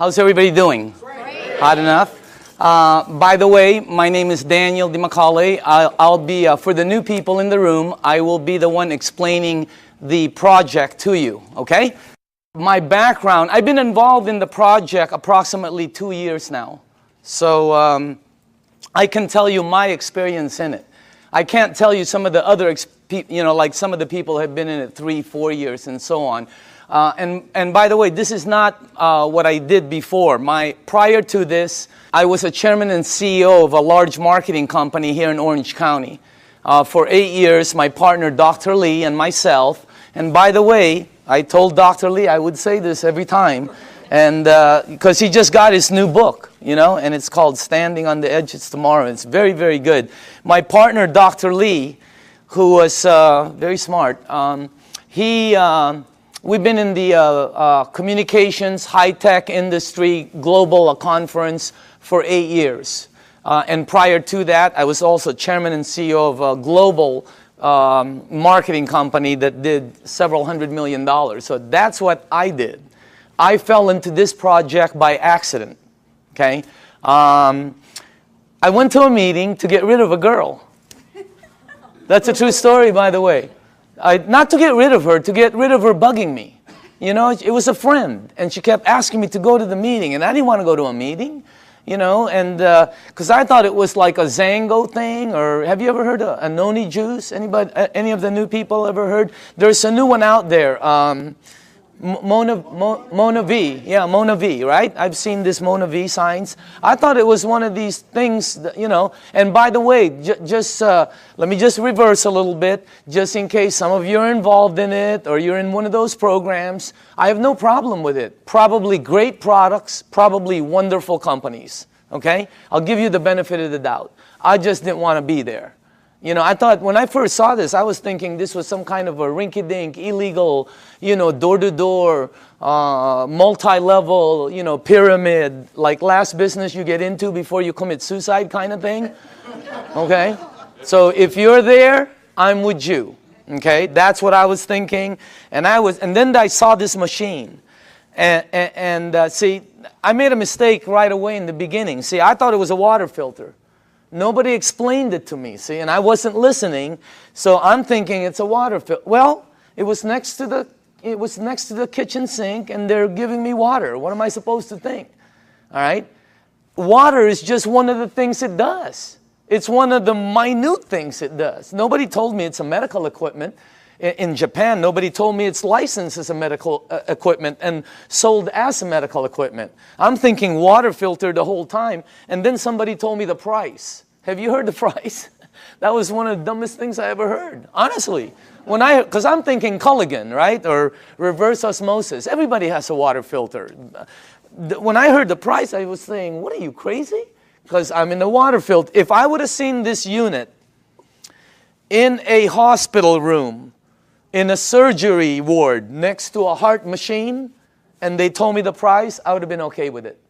How's everybody doing? Great. Hot enough? By the way, my name is Daniel Dimicale. I'll be, for the new people in the room, I will be the one explaining the project to you, okay? My background, I've been involved in the project approximately 2 years now. So I can tell you my experience in it. I can't tell you some of the other, like some of the people have been in it 3, 4 years and so on. And by the way, this is not what I did before. Prior to this, I was a chairman and CEO of a large marketing company here in Orange County. For 8 years, my partner, Dr. Lee, and myself. And by the way, I told Dr. Lee I would say this every time, and because he just got his new book, and it's called Standing on the Edge of Tomorrow. It's very, very good. My partner, Dr. Lee, who was very smart, we've been in the communications, high-tech industry, global conference for 8 years. And prior to that, I was also chairman and CEO of a global marketing company that did several $100 million. So that's what I did. I fell into this project by accident, okay? I went to a meeting to get rid of a girl. That's a true story, by the way. Not to get rid of her, to get rid of her bugging me. It was a friend, and she kept asking me to go to the meeting, and I didn't want to go to a meeting, and because I thought it was like a Zango thing, or have you ever heard of a noni juice? Anybody, any of the new people ever heard? There's a new one out there, Mona V. Yeah, Mona V, right? I've seen this Mona V signs. I thought it was one of these things, that, And by the way, let me just reverse a little bit, just in case some of you are involved in it or you're in one of those programs. I have no problem with it. Probably great products, probably wonderful companies, okay? I'll give you the benefit of the doubt. I just didn't want to be there. I thought when I first saw this, I was thinking this was some kind of a rinky-dink, illegal, door-to-door, multi-level, pyramid, like last business you get into before you commit suicide kind of thing. Okay? So if you're there, I'm with you. Okay? That's what I was thinking. And then I saw this machine. And see, I made a mistake right away in the beginning. See, I thought it was a water filter. Nobody explained it to me, see, and I wasn't listening, so I'm thinking it's a water filter. Well, it was next to the kitchen sink, and they're giving me water. What am I supposed to think? All right? Water is just one of the things it does. It's one of the minute things it does. Nobody told me it's a medical equipment. In Japan, nobody told me it's licensed as a medical equipment and sold as a medical equipment. I'm thinking water filter the whole time, and then somebody told me the price. Have you heard the price? That was one of the dumbest things I ever heard, honestly. Because I'm thinking Kangen, right, or reverse osmosis. Everybody has a water filter. When I heard the price, I was saying, what are you, crazy? Because I'm in the water filter. If I would have seen this unit in a hospital room, in a surgery ward next to a heart machine, and they told me the price, I would have been okay with it.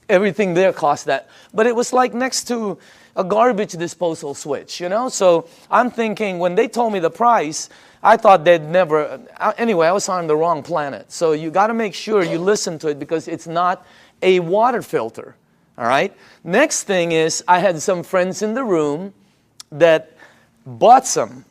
Everything there cost that. But it was like next to a garbage disposal switch, So I'm thinking, when they told me the price, I thought they'd never, anyway, I was on the wrong planet. So you got to make sure you listen to it, because it's not a water filter, all right? Next thing is, I had some friends in the room that bought some.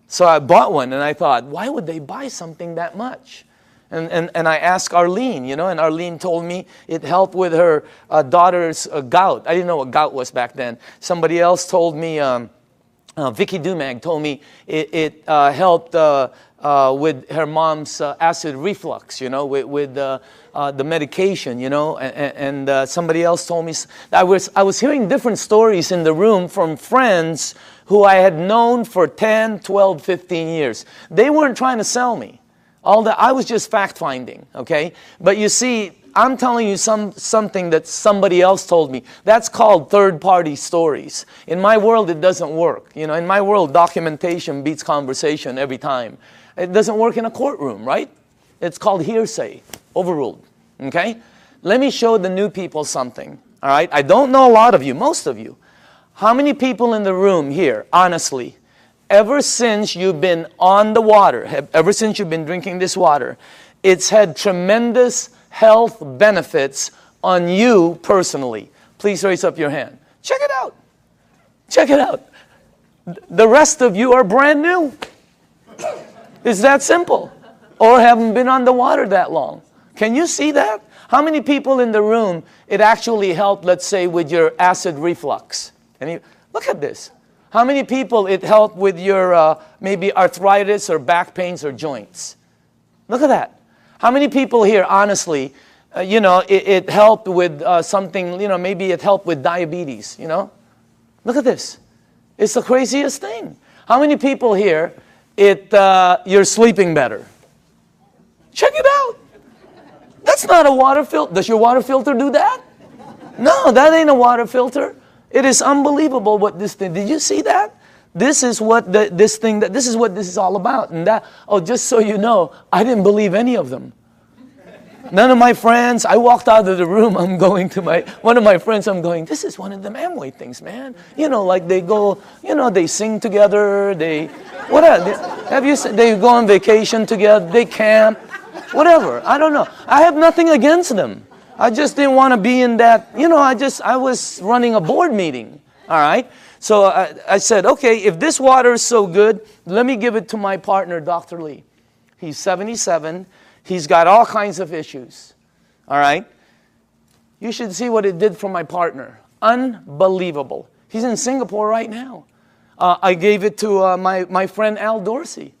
So I bought one, and I thought, why would they buy something that much? And I asked Arlene, and Arlene told me it helped with her daughter's gout. I didn't know what gout was back then. Somebody else told me, Vicky Dumag told me it helped with her mom's acid reflux, with the medication, and somebody else told me. I was hearing different stories in the room from friends who I had known for 10, 12, 15 years. They weren't trying to sell me. I was just fact-finding, okay? But you see, I'm telling you something that somebody else told me. That's called third-party stories. In my world, it doesn't work. In my world, documentation beats conversation every time. It doesn't work in a courtroom, right? It's called hearsay, overruled, okay? Let me show the new people something, all right? I don't know a lot of you, most of you. How many people in the room here, honestly, ever since you've been on the water, ever since you've been drinking this water, it's had tremendous health benefits on you personally? Please raise up your hand. Check it out. Check it out. The rest of you are brand new. It's that simple. Or haven't been on the water that long. Can you see that? How many people in the room, it actually helped, let's say, with your acid reflux? Look at this. How many people it helped with your maybe arthritis or back pains or joints? Look at that. How many people here, honestly, it helped with something, maybe it helped with diabetes, Look at this. It's the craziest thing. How many people here, you're sleeping better? Check it out. That's not a water filter. Does your water filter do that? No, that ain't a water filter. It is unbelievable what this thing, did you see that? This is what this is what this is all about. And that, just so you know, I didn't believe any of them. None of my friends, I walked out of the room, I'm going to one of my friends, I'm going, this is one of them Amway things, man. Like they go, they sing together, they go on vacation together, they camp, whatever, I don't know. I have nothing against them. I just didn't want to be in that, I was running a board meeting, all right? So I said, okay, if this water is so good, let me give it to my partner, Dr. Lee. He's 77. He's got all kinds of issues, all right? You should see what it did for my partner. Unbelievable. He's in Singapore right now. I gave it to my friend Al Dorsey.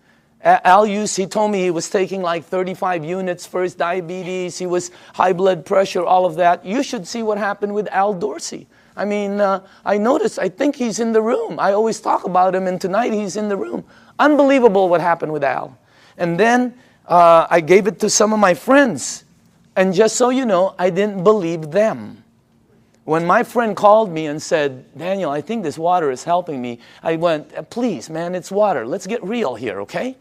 He told me he was taking like 35 units for his diabetes. He was high blood pressure, all of that. You should see what happened with Al Dorsey. I mean, I noticed, I think he's in the room. I always talk about him, and tonight he's in the room. Unbelievable what happened with Al. And then I gave it to some of my friends. And just so you know, I didn't believe them. When my friend called me and said, Daniel, I think this water is helping me, I went, please, man, it's water. Let's get real here, okay?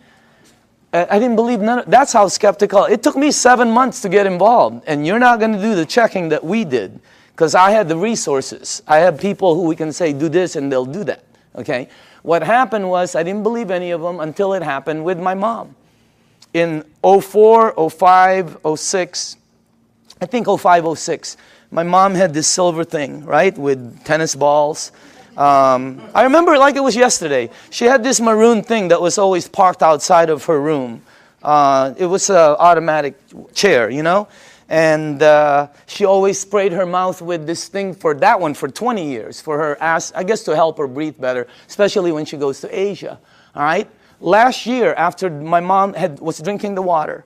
I didn't believe that's how skeptical. It took me 7 months to get involved. And you're not going to do the checking that we did, because I had the resources. I have people who we can say, do this, and they'll do that, okay? What happened was I didn't believe any of them until it happened with my mom. In 04, 05, 06, I think 05, 06, my mom had this silver thing, right, with tennis balls. I remember it like it was yesterday. She had this maroon thing that was always parked outside of her room. It was an automatic chair, And she always sprayed her mouth with this thing for 20 years, for her ass, I guess to help her breathe better, especially when she goes to Asia, all right? Last year, after my mom was drinking the water,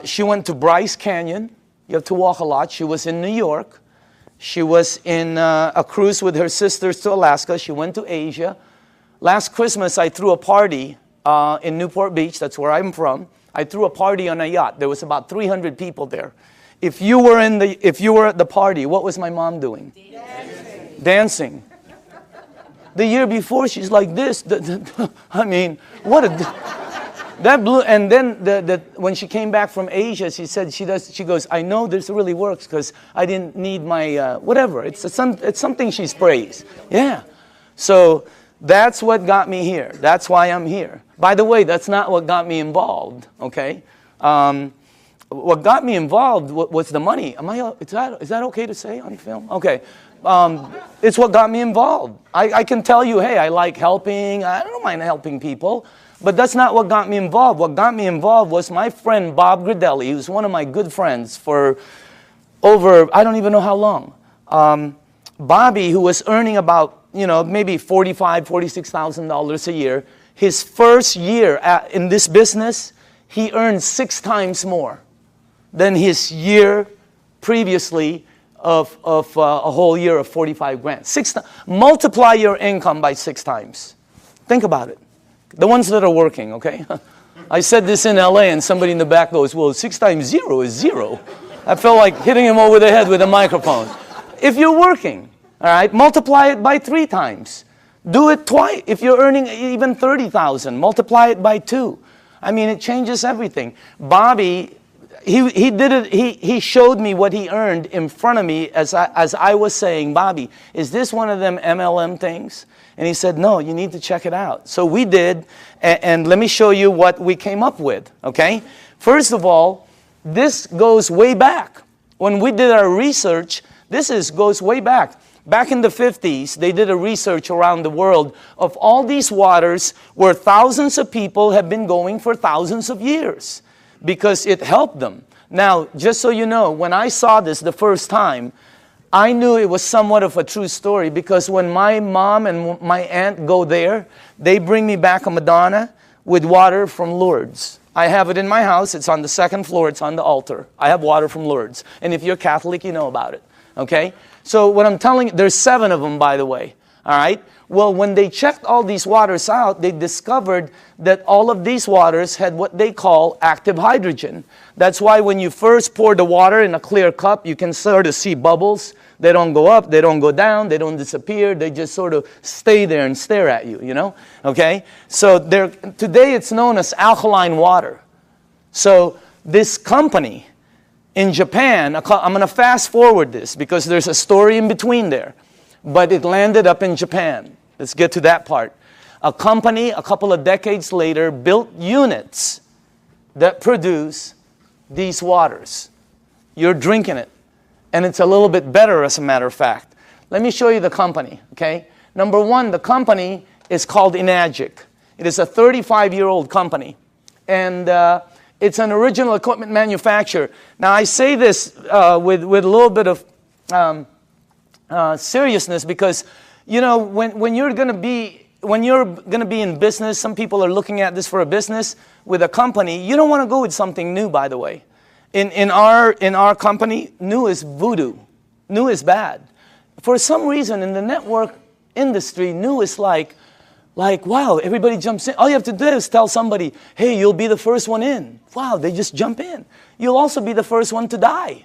she went to Bryce Canyon. You have to walk a lot. She was in New York. She was in a cruise with her sisters to Alaska. She went to Asia. Last Christmas, I threw a party in Newport Beach. That's where I'm from. I threw a party on a yacht. There was about 300 people there. If you were at the party, what was my mom doing? Dancing. The year before, she's like this. I mean, what that blew. And then when she came back from Asia, she said she goes, I know this really works because I didn't need my whatever. It's something she sprays. Yeah. So that's what got me here. That's why I'm here. By the way, that's not what got me involved. Okay. What got me involved was the money. Is that okay to say on film? Okay. It's what got me involved. I can tell you, hey, I like helping. I don't mind helping people. But that's not what got me involved. What got me involved was my friend Bob Gradelli, who's one of my good friends for over, I don't even know how long. Bobby, who was earning about, maybe $45,000, $46,000 a year, his first year in this business, he earned 6 times more than his year previously of a whole year of 45 grand. Multiply your income by 6 times. Think about it. The ones that are working, okay? I said this in LA and somebody in the back goes, well, 6 times 0 is 0. I felt like hitting him over the head with a microphone. If you're working, all right, multiply it by 3 times. Do it twice. If you're earning even 30,000, multiply it by 2. I mean, it changes everything. Bobby, he did it. He showed me what he earned in front of me as I was saying, Bobby, is this one of them MLM things? And he said, no, you need to check it out. So we did, and let me show you what we came up with, okay? First of all, this goes way back. When we did our research, goes way back. Back in the 50s, they did a research around the world of all these waters where thousands of people have been going for thousands of years because it helped them. Now, just so you know, when I saw this the first time, I knew it was somewhat of a true story because when my mom and my aunt go there, they bring me back a Madonna with water from Lourdes. I have it in my house. It's on the second floor. It's on the altar. I have water from Lourdes. And if you're Catholic, you know about it. Okay? So what I'm telling you, there's 7 of them, by the way. All right? Well, when they checked all these waters out, they discovered that all of these waters had what they call active hydrogen. That's why when you first pour the water in a clear cup, you can sort of see bubbles. They don't go up, they don't go down, they don't disappear. They just sort of stay there and stare at you, you know? Okay? So today it's known as alkaline water. So this company in Japan, I'm going to fast forward this because there's a story in between there. But it landed up in Japan. Let's get to that part. A company, a couple of decades later, built units that produce these waters. You're drinking it. And it's a little bit better, as a matter of fact. Let me show you the company, okay? Number 1, the company is called Enagic. It is a 35-year-old company. And it's an original equipment manufacturer. Now, I say this with a little bit of seriousness because, you know, when you're going to be in business, some people are looking at this for a business with a company. You don't want to go with something new, by the way. In our company, new is voodoo. New is bad. For some reason, in the network industry, new is like, wow, everybody jumps in. All you have to do is tell somebody, hey, you'll be the first one in. Wow, they just jump in. You'll also be the first one to die.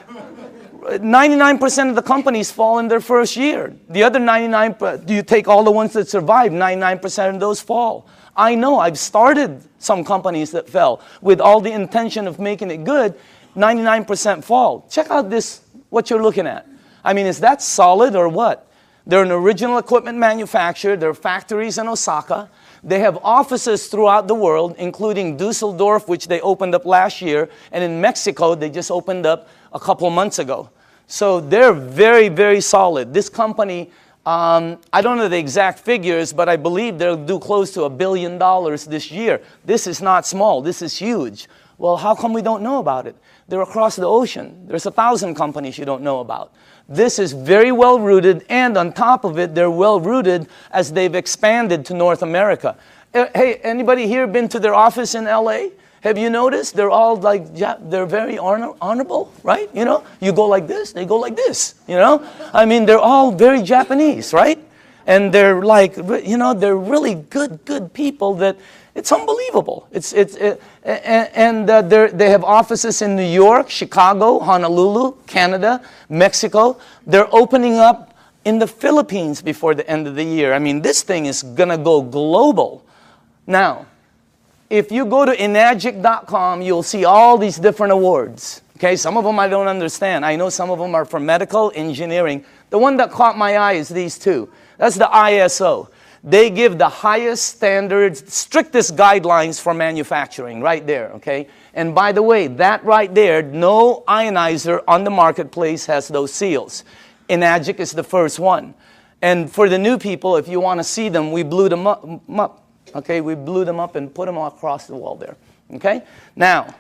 99% of the companies fall in their first year. The other 99%, do you take all the ones that survive, 99% of those fall. I know, I've started some companies that fell with all the intention of making it good. 99% fall. Check out this, what you're looking at. I mean, is that solid or what? They're an original equipment manufacturer. There are factories in Osaka. They have offices throughout the world, including Dusseldorf, which they opened up last year. And in Mexico, they just opened up a couple months ago. So they're very, very solid. This company, I don't know the exact figures, but I believe they'll do close to $1 billion this year. This is not small. This is huge. Well, how come we don't know about it? They're across the ocean. There's 1,000 companies you don't know about. This is very well rooted, and on top of it, they're well rooted as they've expanded to North America. Hey, anybody here been to their office in LA? Have you noticed? They're all like, they're very honorable, right? You know, you go like this, they go like this, you know? I mean, they're all very Japanese, right? And they're like, you know, they're really good people that it's unbelievable. They have offices in New York, Chicago, Honolulu, Canada, Mexico. They're opening up in the Philippines before the end of the year. I mean, this thing is going to go global. Now, if you go to enagic.com, you'll see all these different awards. Okay, some of them I don't understand. I know some of them are for medical, engineering. The one that caught my eye is these two. That's the ISO. They give the highest standards, strictest guidelines for manufacturing right there, okay? And by the way, that right there, no ionizer on the marketplace has those seals. Enagic is the first one. And for the new people, if you want to see them, we blew them up. Okay, we blew them up and put them all across the wall there. Okay? Now,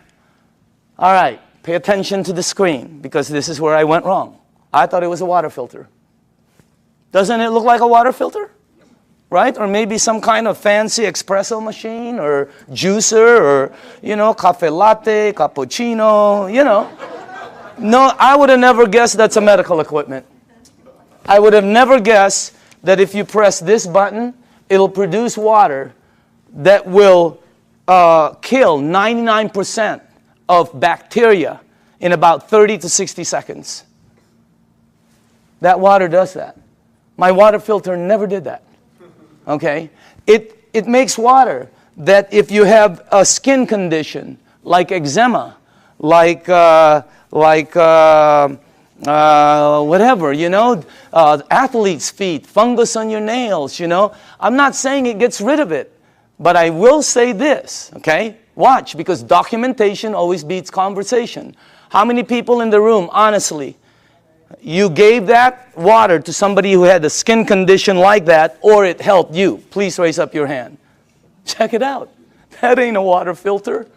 all right, pay attention to the screen because this is where I went wrong. I thought it was a water filter. Doesn't it look like a water filter? Right? Or maybe some kind of fancy espresso machine or juicer or, you know, cafe latte, cappuccino, you know. No, I would have never guessed that's a medical equipment. I would have never guessed that if you press this button, it'll produce water that will kill 99% of bacteria in about 30 to 60 seconds. That water does that. My water filter never did that. Okay? It makes water that if you have a skin condition like eczema, like whatever, you know, athlete's feet, fungus on your nails, you know. I'm not saying it gets rid of it, but I will say this, okay? Watch, because documentation always beats conversation. How many people in the room, honestly, you gave that water to somebody who had a skin condition like that, or it helped you? Please raise up your hand. Check it out. That ain't a water filter.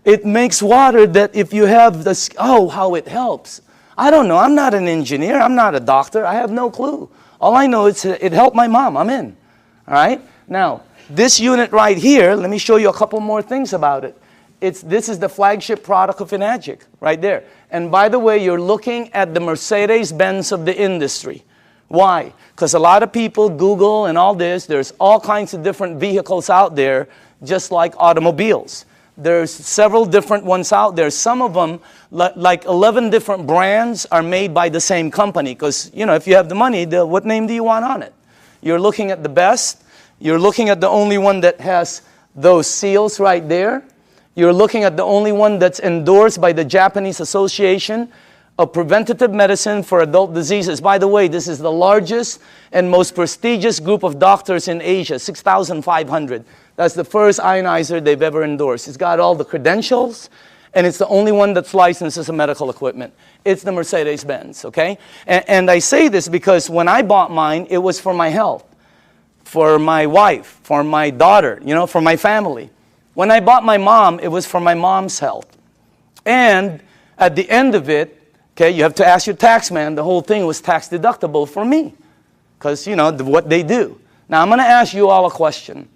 It makes water that if you have this, oh, how it helps. I don't know. I'm not an engineer. I'm not a doctor. I have no clue. All I know is it helped my mom. I'm in. All right? Now, this unit right here, let me show you a couple more things about it. This is the flagship product of Enagic, right there. And by the way, you're looking at the Mercedes-Benz of the industry. Why? Because a lot of people Google and all this. There's all kinds of different vehicles out there, just like automobiles. There's several different ones out there. Some of them, like 11 different brands, are made by the same company. Because, you know, if you have the money, what name do you want on it? You're looking at the best. You're looking at the only one that has those seals right there. You're looking at the only one that's endorsed by the Japanese Association of Preventative Medicine for Adult Diseases. By the way, this is the largest and most prestigious group of doctors in Asia, 6,500. That's the first ionizer they've ever endorsed. It's got all the credentials, and it's the only one that's licensed as a medical equipment. It's the Mercedes-Benz, okay? And I say this because when I bought mine, it was for my health, for my wife, for my daughter, you know, for my family. When I bought my mom, it was for my mom's health. And at the end of it, okay, you have to ask your tax man, the whole thing was tax deductible for me. Because, you know, what they do. Now, I'm going to ask you all a question.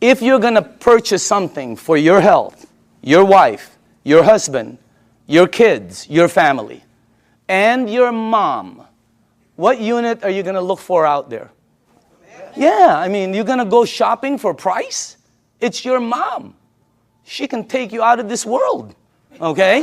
If you're going to purchase something for your health, your wife, your husband, your kids, your family, and your mom, what unit are you going to look for out there? Yeah, I mean, you're going to go shopping for price? It's your mom. She can take you out of this world, okay?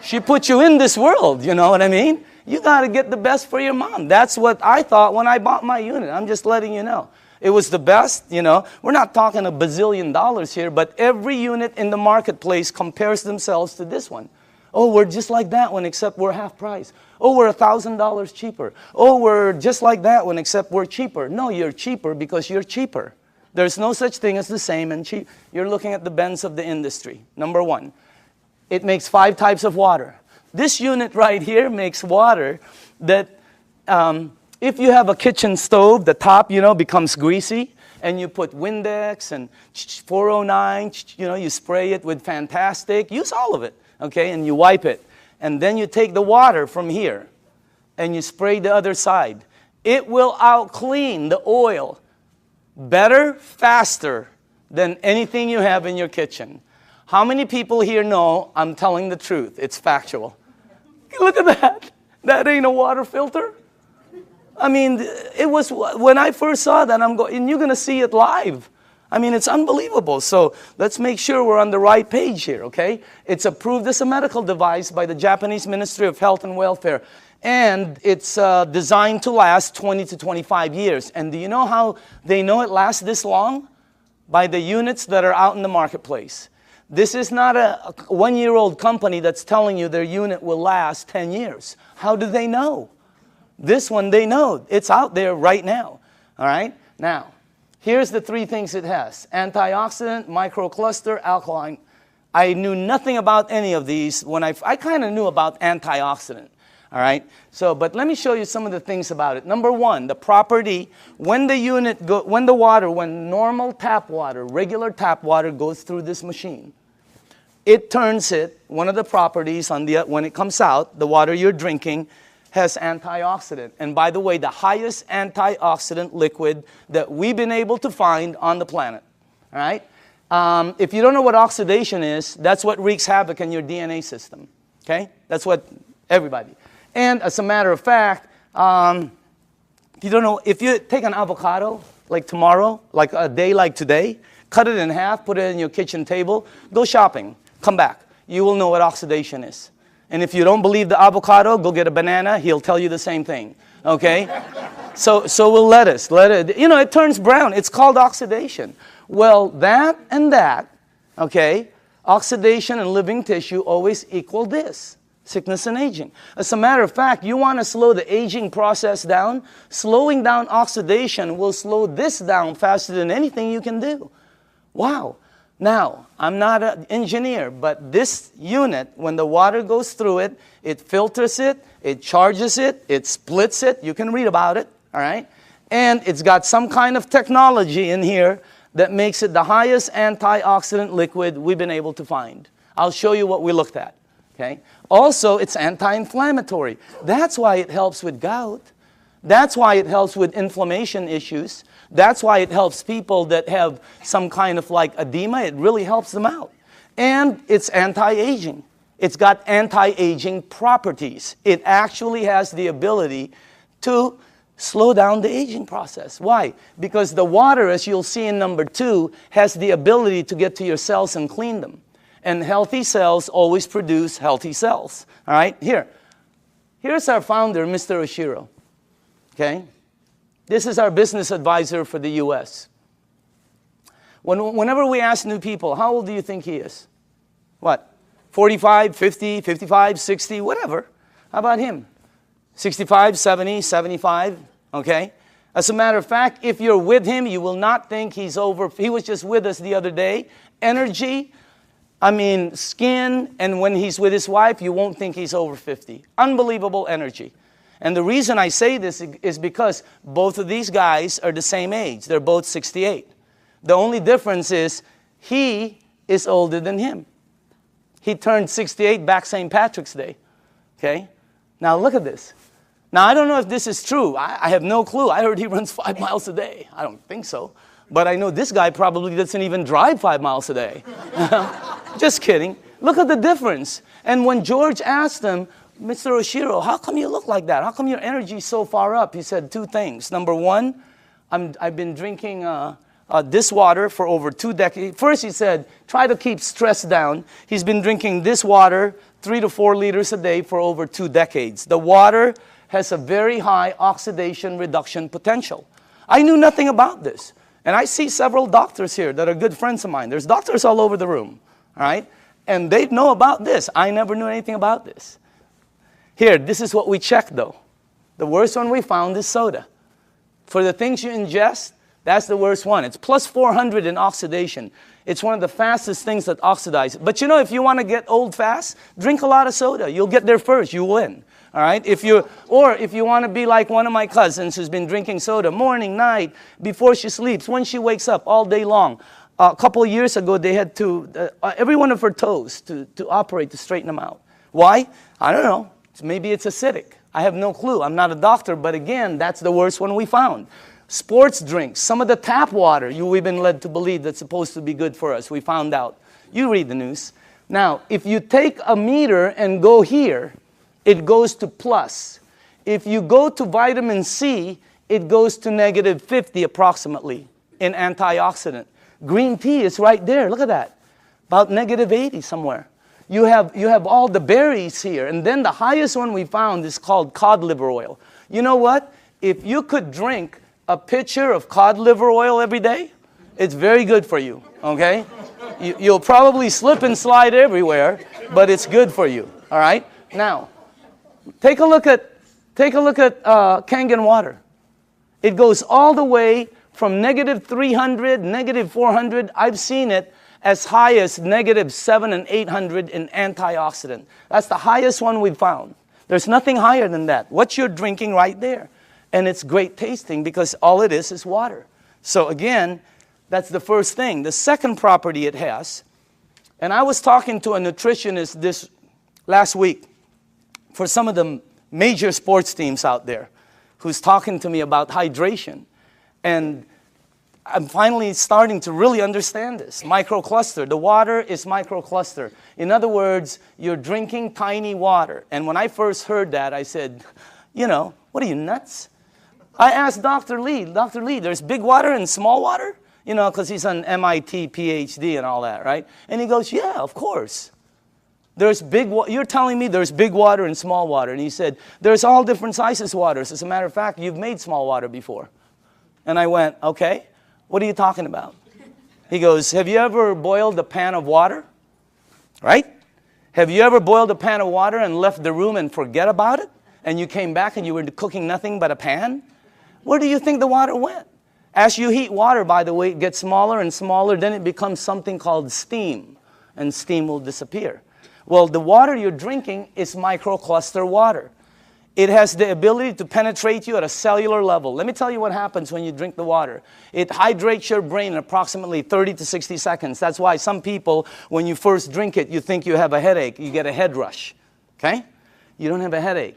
She put you in this world, you know what I mean? You got to get the best for your mom. That's what I thought when I bought my unit. I'm just letting you know. It was the best, you know. We're not talking $1 bazillion here, but every unit in the marketplace compares themselves to this one. Oh, we're just like that one, except we're half price. Oh, we're $1,000 cheaper. Oh, we're just like that one, except we're cheaper. No, you're cheaper because you're cheaper. There's no such thing as the same and cheap. You're looking at the Benz of the industry. Number one, it makes 5 types of water. This unit right here makes water that if you have a kitchen stove, the top, you know, becomes greasy, and you put Windex and 409, you know, you spray it with Fantastic. Use all of it, okay, and you wipe it. And then you take the water from here, and you spray the other side. It will out-clean the oil better, faster than anything you have in your kitchen. How many people here know I'm telling the truth? It's factual. Look at that. That ain't a water filter. I mean, it was, when I first saw that, and you're going to see it live. I mean, it's unbelievable. So let's make sure we're on the right page here, okay? It's approved as a medical device by the Japanese Ministry of Health and Welfare. And it's designed to last 20 to 25 years. And do you know how they know it lasts this long? By the units that are out in the marketplace. This is not a one-year-old company that's telling you their unit will last 10 years. How do they know? This one, they know. It's out there right now. All right? Now, here's the 3 things it has. Antioxidant, microcluster, alkaline. I knew nothing about any of these. When I kind of knew about antioxidant. All right? So, but let me show you some of the things about it. Number 1, the property, when normal tap water, regular tap water goes through this machine, it turns it, one of the properties when it comes out, the water you're drinking has antioxidant. And by the way, the highest antioxidant liquid that we've been able to find on the planet. All right? If you don't know what oxidation is, that's what wreaks havoc in your DNA system. Okay? That's what everybody. And as a matter of fact, if you don't know, if you take an avocado, like tomorrow, like a day like today, cut it in half, put it in your kitchen table, go shopping, come back. You will know what oxidation is. And if you don't believe the avocado, go get a banana. He'll tell you the same thing. Okay? So will lettuce. You know, it turns brown. It's called oxidation. Well, that and that, okay, oxidation and living tissue always equal this. Sickness and aging. As a matter of fact, you want to slow the aging process down, slowing down oxidation will slow this down faster than anything you can do. Wow. Now, I'm not an engineer, but this unit, when the water goes through it, it filters it, it charges it, it splits it. You can read about it, all right? And it's got some kind of technology in here that makes it the highest antioxidant liquid we've been able to find. I'll show you what we looked at, okay? Also, it's anti-inflammatory. That's why it helps with gout. That's why it helps with inflammation issues. That's why it helps people that have some kind of like edema. It really helps them out. And it's anti-aging. It's got anti-aging properties. It actually has the ability to slow down the aging process. Why? Because the water, as you'll see in number 2, has the ability to get to your cells and clean them. And healthy cells always produce healthy cells. All right? Here's our founder, Mr. Oshiro. Okay? This is our business advisor for the U.S. Whenever we ask new people, how old do you think he is? What? 45, 50, 55, 60, whatever. How about him? 65, 70, 75, okay? As a matter of fact, if you're with him, you will not think he's over. He was just with us the other day. Energy, skin, and when he's with his wife, you won't think he's over 50. Unbelievable energy. And the reason I say this is because both of these guys are the same age. They're both 68. The only difference is he is older than him. He turned 68 back St. Patrick's Day. Okay? Now look at this. Now I don't know if this is true. I have no clue. I heard he runs 5 miles a day. I don't think so. But I know this guy probably doesn't even drive 5 miles a day. Just kidding. Look at the difference. And when George asked him, Mr. Oshiro, how come you look like that? How come your energy is so far up? He said 2 things. Number 1, I've been drinking this water for over 2 decades. First, he said, try to keep stress down. He's been drinking this water 3 to 4 liters a day for over 2 decades. The water has a very high oxidation reduction potential. I knew nothing about this. And I see several doctors here that are good friends of mine. There's doctors all over the room, all right? And they know about this. I never knew anything about this. Here, this is what we checked, though. The worst one we found is soda. For the things you ingest, that's the worst one. It's plus 400 in oxidation. It's one of the fastest things that oxidize. But you know, if you want to get old fast, drink a lot of soda. You'll get there first. You win. All right? If you want to be like one of my cousins who's been drinking soda morning, night, before she sleeps, when she wakes up, all day long. A couple of years ago, they had to, every one of her toes to operate to straighten them out. Why? I don't know. Maybe it's acidic. I have no clue. I'm not a doctor, but again, that's the worst one we found. Sports drinks, some of the tap water we've been led to believe that's supposed to be good for us. We found out. You read the news. Now, if you take a meter and go here, it goes to plus. If you go to vitamin C, it goes to negative 50 approximately in antioxidant. Green tea is right there. Look at that. About negative 80 somewhere. You have all the berries here. And then the highest one we found is called cod liver oil. You know what? If you could drink a pitcher of cod liver oil every day, it's very good for you, okay? You'll probably slip and slide everywhere, but it's good for you, all right? Now, take a look at Kangen water. It goes all the way from negative 300, negative 400. I've seen it as high as negative 700 and 800 in antioxidant. That's the highest one we've found. There's nothing higher than that. What you're drinking right there. And it's great tasting because all it is water. So again, that's the first thing. The second property it has, and I was talking to a nutritionist this last week for some of the major sports teams out there who's talking to me about hydration. And I'm finally starting to really understand this. Microcluster. The water is microcluster. In other words, you're drinking tiny water. And when I first heard that, I said, you know, what are you, nuts? I asked Dr. Lee, there's big water and small water? You know, because he's an MIT PhD and all that, right? And he goes, yeah, of course. You're telling me there's big water and small water. And he said, there's all different sizes of waters. As a matter of fact, you've made small water before. And I went, okay. What are you talking about? He goes, have you ever boiled a pan of water? Right? Have you ever boiled a pan of water and left the room and forget about it? And you came back and you were cooking nothing but a pan? Where do you think the water went? As you heat water, by the way, it gets smaller and smaller, then it becomes something called steam, and steam will disappear. Well, the water you're drinking is microcluster water. It has the ability to penetrate you at a cellular level. Let me tell you what happens when you drink the water. It hydrates your brain in approximately 30 to 60 seconds. That's why some people, when you first drink it, you think you have a headache. You get a head rush, okay? You don't have a headache.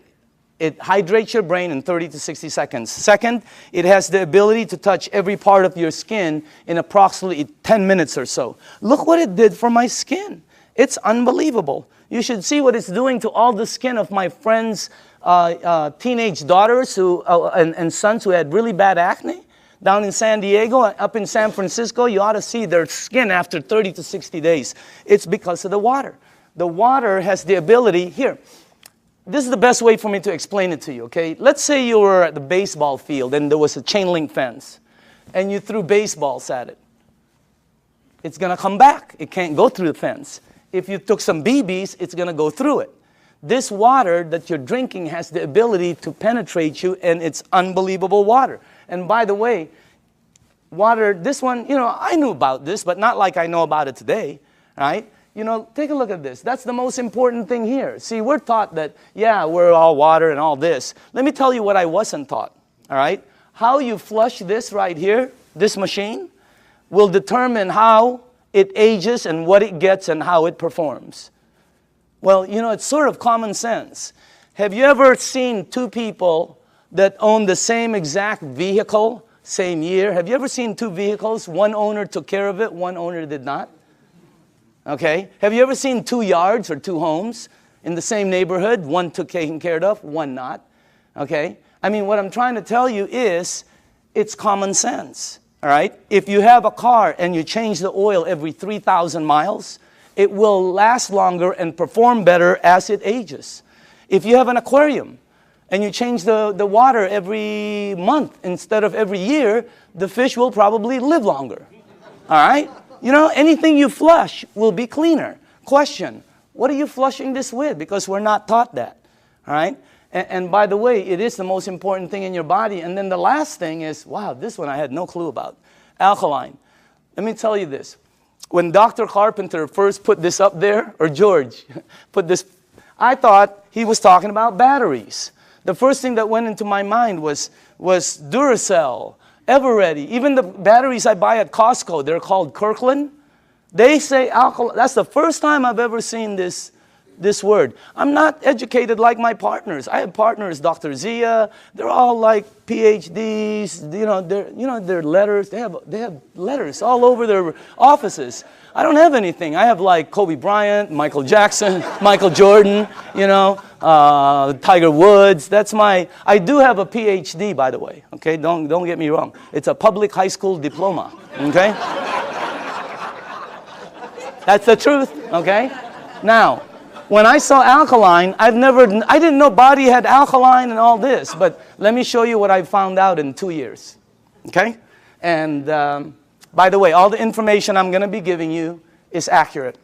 It hydrates your brain in 30 to 60 seconds. Second, it has the ability to touch every part of your skin in approximately 10 minutes or so. Look what it did for my skin. It's unbelievable. You should see what it's doing to all the skin of my friends' teenage daughters and sons who had really bad acne. Down in San Diego, up in San Francisco, you ought to see their skin after 30 to 60 days. It's because of the water. The water has the ability, here, this is the best way for me to explain it to you, okay? Let's say you were at the baseball field and there was a chain link fence and you threw baseballs at it. It's going to come back. It can't go through the fence. If you took some BBs, it's going to go through it. This water that you're drinking has the ability to penetrate you, and it's unbelievable water. And by the way, water, this one, I knew about this, but not like I know about it today, right? Take a look at this. That's the most important thing here. See, we're taught that, yeah, we're all water and all this. Let me tell you what I wasn't taught, all right? How you flush this right here, this machine, will determine how it ages and what it gets and how it performs. Well, it's sort of common sense. Have you ever seen two people that own the same exact vehicle, same year? Have you ever seen two vehicles? One owner took care of it, one owner did not. Okay? Have you ever seen two yards or two homes in the same neighborhood? One took taken care of, one not. Okay? I mean, what I'm trying to tell you is, it's common sense. All right? If you have a car and you change the oil every 3,000 miles, it will last longer and perform better as it ages. If you have an aquarium and you change the water every month instead of every year, the fish will probably live longer. All right? Anything you flush will be cleaner. Question, what are you flushing this with? Because we're not taught that. All right? And by the way, it is the most important thing in your body. And then the last thing is, wow, this one I had no clue about. Alkaline. Let me tell you this. When Dr. Carpenter first put this up there, or George put this, I thought he was talking about batteries. The first thing that went into my mind was Duracell, Eveready. Even the batteries I buy at Costco, they're called Kirkland. They say alkaline. That's the first time I've ever seen this word. I'm not educated like my partners. I have partners, Dr. Zia. They're all like PhDs. Their letters. They have letters all over their offices. I don't have anything. I have like Kobe Bryant, Michael Jackson, Michael Jordan. Tiger Woods. I do have a PhD, by the way. Okay, don't get me wrong. It's a public high school diploma. Okay, that's the truth. Okay, now. When I saw alkaline, I didn't know body had alkaline and all this, but let me show you what I found out in 2 years, okay? And by the way, all the information I'm going to be giving you is accurate.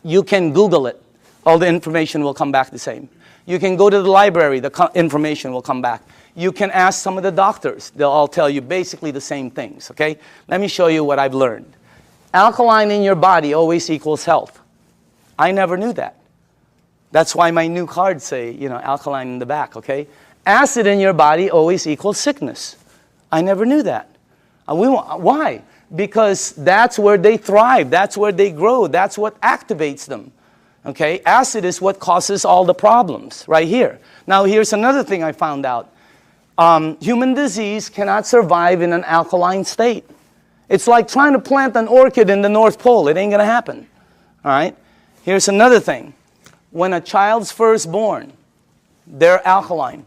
You can Google it. All the information will come back the same. You can go to the library. The information will come back. You can ask some of the doctors. They'll all tell you basically the same things, okay? Let me show you what I've learned. Alkaline in your body always equals health. I never knew that. That's why my new cards say, alkaline in the back, okay? Acid in your body always equals sickness. I never knew that. Why? Because that's where they thrive. That's where they grow. That's what activates them, okay? Acid is what causes all the problems right here. Now, here's another thing I found out. Human disease cannot survive in an alkaline state. It's like trying to plant an orchid in the North Pole. It ain't going to happen, all right? Here's another thing. When a child's first born, they're alkaline.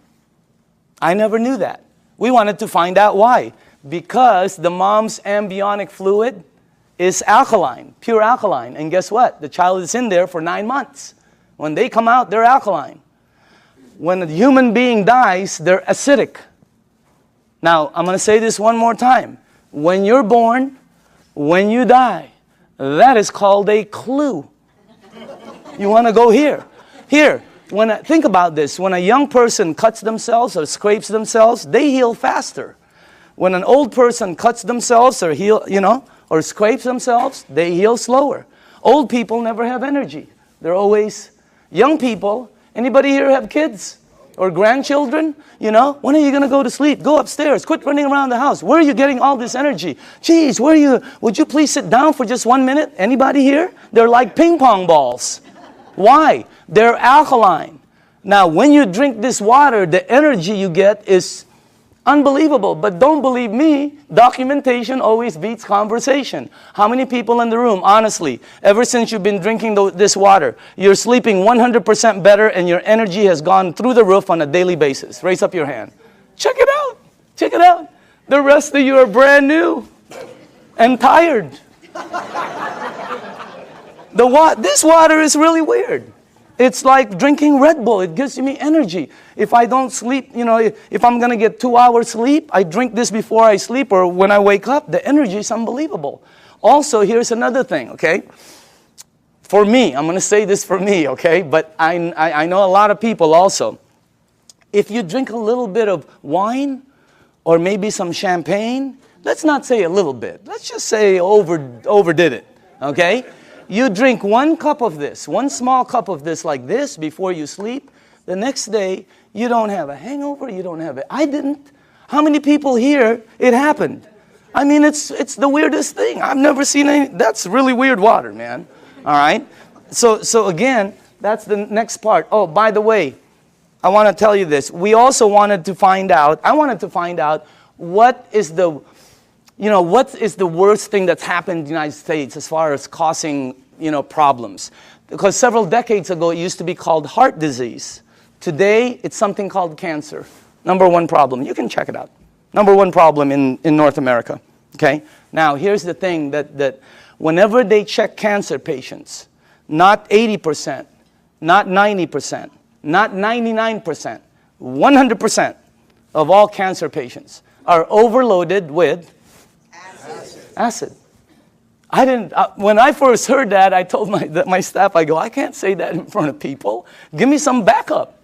I never knew that. We wanted to find out why. Because the mom's amniotic fluid is alkaline, pure alkaline. And guess what? The child is in there for 9 months. When they come out, they're alkaline. When a human being dies, they're acidic. Now, I'm going to say this one more time. When you're born, when you die, that is called a clue. You want to go here. Here, think about this. When a young person cuts themselves or scrapes themselves, they heal faster. When an old person cuts themselves or or scrapes themselves, they heal slower. Old people never have energy. They're always young people. Anybody here have kids or grandchildren? When are you going to go to sleep? Go upstairs. Quit running around the house. Where are you getting all this energy? Geez, would you please sit down for just 1 minute? Anybody here? They're like ping pong balls. Why? They're alkaline. Now, when you drink this water, the energy you get is unbelievable. But don't believe me, documentation always beats conversation. How many people in the room, honestly, ever since you've been drinking this water, you're sleeping 100% better and your energy has gone through the roof on a daily basis? Raise up your hand. Check it out. Check it out. The rest of you are brand new and tired. This water is really weird. It's like drinking Red Bull. It gives me energy. If I don't sleep, if I'm going to get 2 hours sleep, I drink this before I sleep or when I wake up. The energy is unbelievable. Also, here's another thing, okay? For me, I'm going to say this for me, okay? But I know a lot of people also. If you drink a little bit of wine or maybe some champagne, let's not say a little bit. Let's just say overdid it, okay? You drink 1 cup of this, 1 small cup of this like this before you sleep. The next day, you don't have a hangover, you don't have it. I didn't. How many people here, it happened? I mean, it's the weirdest thing. I've never seen any. That's really weird water, man. All right? So again, that's the next part. Oh, by the way, I want to tell you this. I wanted to find out what is the worst thing that's happened in the United States as far as causing, problems? Because several decades ago, it used to be called heart disease. Today, it's something called cancer. Number 1 problem. You can check it out. Number 1 problem in North America. Okay? Now, here's the thing that whenever they check cancer patients, not 80%, not 90%, not 99%, 100% of all cancer patients are overloaded with acid. When I first heard that, I told my staff, I can't say that in front of people. Give me some backup.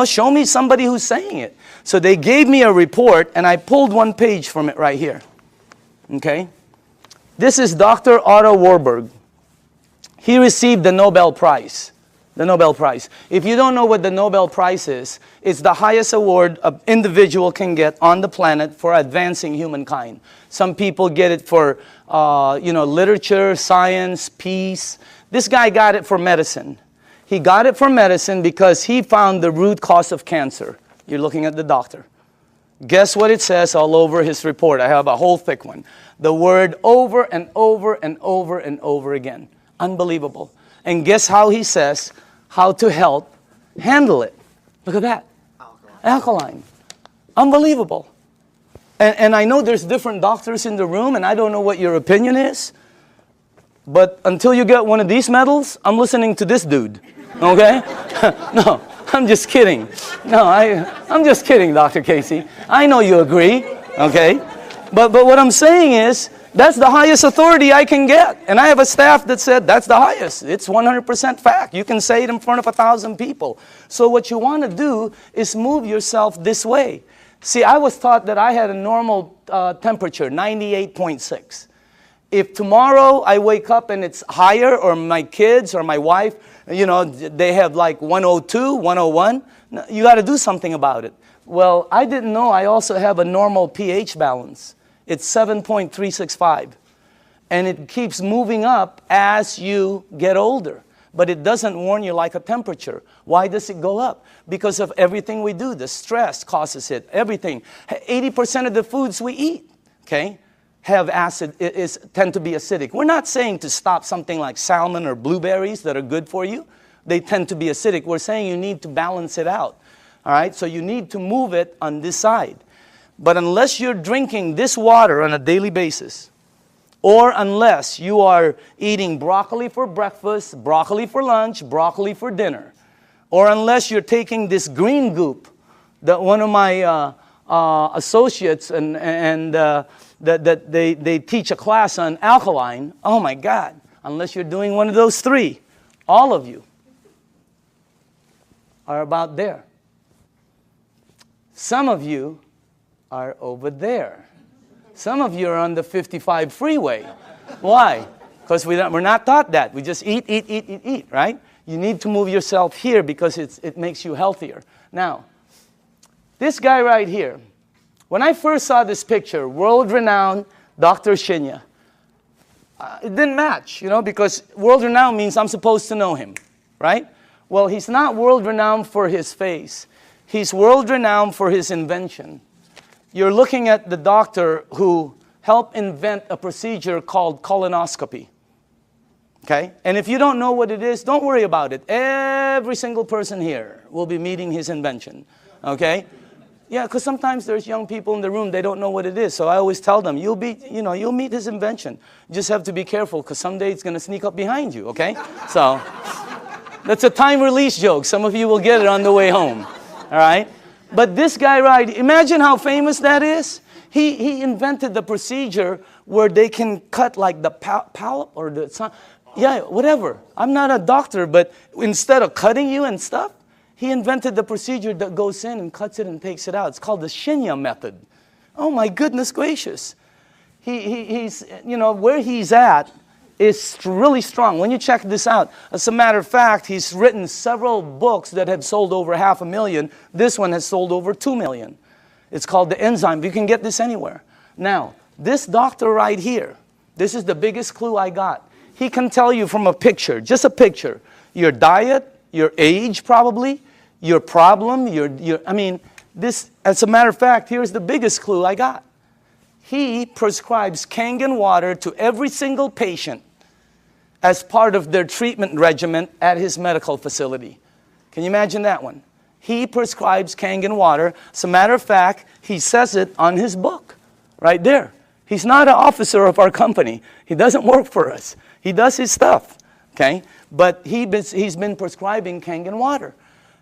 Show me somebody who's saying it. So they gave me a report, and I pulled 1 page from it right here. Okay? This is Dr. Otto Warburg. He received the Nobel Prize. The Nobel Prize. If you don't know what the Nobel Prize is, it's the highest award an individual can get on the planet for advancing humankind. Some people get it for, literature, science, peace. This guy got it for medicine. He got it for medicine because he found the root cause of cancer. You're looking at the doctor. Guess what it says all over his report? I have a whole thick one. The word over and over and over and over again. Unbelievable. And guess how he says how to help handle it. Look at that. Alkaline. Unbelievable. And I know there's different doctors in the room, and I don't know what your opinion is. But until you get one of these medals, I'm listening to this dude. Okay? No, I'm just kidding. No, I'm just kidding, Dr. Casey. I know you agree. Okay? But what I'm saying is, that's the highest authority I can get. And I have a staff that said that's the highest. It's 100% fact. You can say it in front of 1,000 people. So what you want to do is move yourself this way. See, I was taught that I had a normal temperature, 98.6. If tomorrow I wake up and it's higher, or my kids or my wife, they have like 102, 101, you got to do something about it. Well, I didn't know I also have a normal pH balance. It's 7.365. And it keeps moving up as you get older. But it doesn't warn you like a temperature. Why does it go up? Because of everything we do. The stress causes it. Everything. 80% of the foods we eat, okay, have acid, tend to be acidic. We're not saying to stop something like salmon or blueberries that are good for you. They tend to be acidic. We're saying you need to balance it out. All right? So you need to move it on this side. But unless you're drinking this water on a daily basis, or unless you are eating broccoli for breakfast, broccoli for lunch, broccoli for dinner, or unless you're taking this green goop that one of my associates that they teach a class on alkaline, oh my God, unless you're doing one of those 3, all of you are about there. Some of you are over there. Some of you are on the 55 freeway. Why? Because we're not taught that. We just eat, right? You need to move yourself here because it makes you healthier. Now, this guy right here, when I first saw this picture, world-renowned Dr. Shinya, it didn't match, because world-renowned means I'm supposed to know him, right? Well, he's not world-renowned for his face. He's world-renowned for his invention. You're looking at the doctor who helped invent a procedure called colonoscopy. Okay? And if you don't know what it is, don't worry about it. Every single person here will be meeting his invention. Okay? Yeah, because sometimes there's young people in the room, they don't know what it is. So I always tell them, you'll meet his invention. You just have to be careful because someday it's going to sneak up behind you, okay? So that's a time release joke. Some of you will get it on the way home, all right? But this guy, right, imagine how famous that is. He invented the procedure where they can cut like the polyp or whatever. I'm not a doctor, but instead of cutting you and stuff, he invented the procedure that goes in and cuts it and takes it out. It's called the Shinya method. Oh my goodness gracious. He's, where he's at is really strong. When you check this out, as a matter of fact, he's written several books that have sold over 500,000. This one has sold over 2 million. It's called The Enzyme. You can get this anywhere. Now, this doctor right here, this is the biggest clue I got. He can tell you from a picture, just a picture, your diet, your age probably, your problem, this, as a matter of fact, here's the biggest clue I got. He prescribes Kangen water to every single patient as part of their treatment regimen at his medical facility. Can you imagine that one? He prescribes Kangen water. As a matter of fact, he says it on his book, right there. He's not an officer of our company. He doesn't work for us. He does his stuff, okay? But he's been prescribing Kangen water.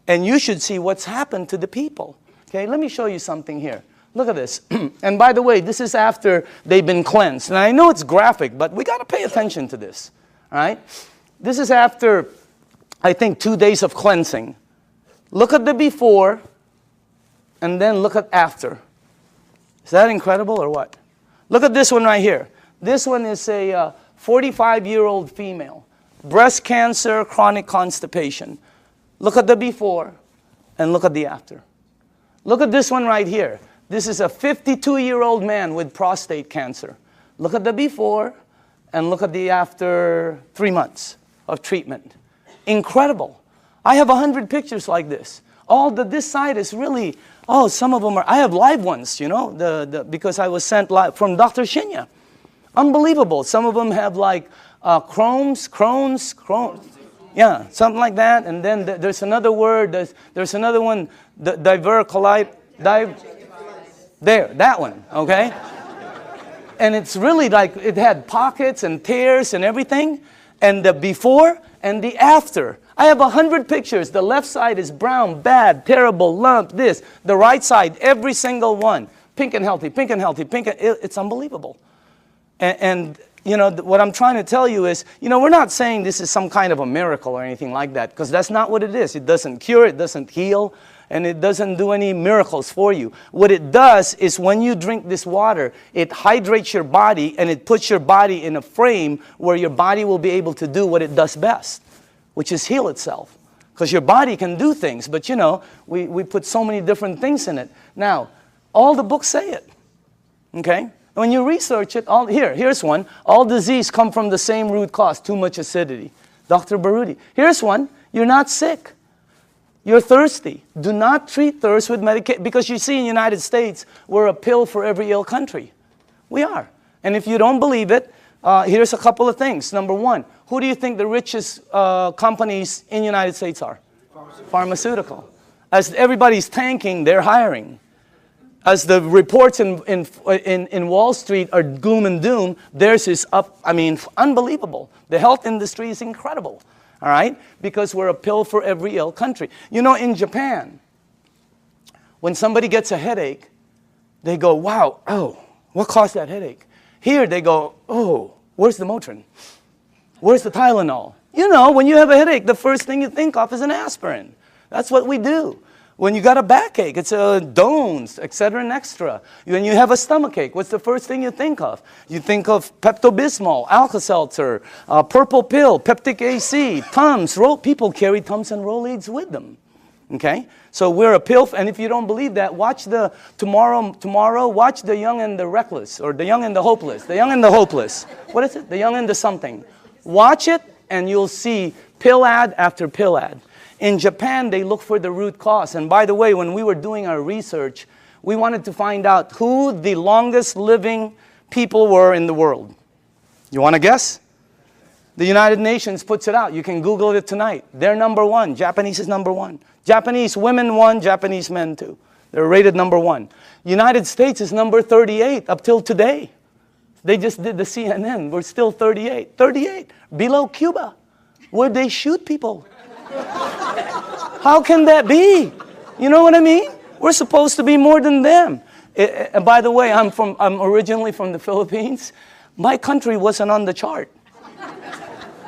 And you should see what's happened to the people. Okay, let me show you something here. Look at this. And by the way, this is after they've been cleansed. And I know it's graphic, but we got to pay attention to this. All right? This is after, I think, 2 days of cleansing. Look at the before, and then look at after. Is that incredible or what? Look at this one right here. This one is a 45-year-old female. Breast cancer, chronic constipation. Look at the before and look at the after. Look at this one right here. This is a 52-year-old man with prostate cancer. Look at the before and look at the after 3 months of treatment. Incredible. I have 100 pictures like this. This side is really, some of them are, I have live ones, because I was sent live from Dr. Shinya. Unbelievable. Some of them have like Crohn's. Yeah, something like that. And then there's another word. There's another one. Diverticulitis. There, that one. Okay. And it's really like it had pockets and tears and everything. And the before and the after. I have 100 pictures. The left side is brown, bad, terrible, lump, this. The right side, every single one. Pink and healthy, pink and healthy, pink and it's unbelievable. And what I'm trying to tell you is, we're not saying this is some kind of a miracle or anything like that, because that's not what it is. It doesn't cure, it doesn't heal, and it doesn't do any miracles for you. What it does is when you drink this water, it hydrates your body, and it puts your body in a frame where your body will be able to do what it does best, which is heal itself. Because your body can do things, but we put so many different things in it. Now, all the books say it, okay? When you research it, here's one. All disease come from the same root cause, too much acidity. Dr. Baruti. Here's one. You're not sick. You're thirsty. Do not treat thirst with medication. Because you see in the United States, we're a pill for every ill country. We are. And if you don't believe it, here's a couple of things. Number one, who do you think the richest companies in the United States are? Pharmaceutical. As everybody's tanking, they're hiring. As the reports in Wall Street are gloom and doom, theirs is up, unbelievable. The health industry is incredible, all right? Because we're a pill for every ill country. In Japan, when somebody gets a headache, they go, wow, what caused that headache? Here they go, where's the Motrin? Where's the Tylenol? When you have a headache, the first thing you think of is an aspirin. That's what we do. When you got a backache, it's Dones, etc. and extra. When you have a stomachache, what's the first thing you think of? You think of Pepto-Bismol, Alka-Seltzer, Purple Pill, Peptic AC, Tums. People carry Tums and Rolaids with them. Okay? So we're a pill, and if you don't believe that, watch the tomorrow, watch The Young and the Reckless, or The Young and the Hopeless. The Young and the Hopeless. What is it? The Young and the something. Watch it, and you'll see pill ad after pill ad. In Japan, they look for the root cause. And by the way, when we were doing our research, we wanted to find out who the longest living people were in the world. You want to guess? The United Nations puts it out. You can Google it tonight. They're number one. Japanese is number one. Japanese women one, Japanese men two. They're rated number one. United States is number 38 up till today. They just did the CNN. We're still 38. 38. Below Cuba, where they shoot people. How can that be? You know what I mean? We're supposed to be more than them. And by the way, I'm originally from the Philippines. My country wasn't on the chart.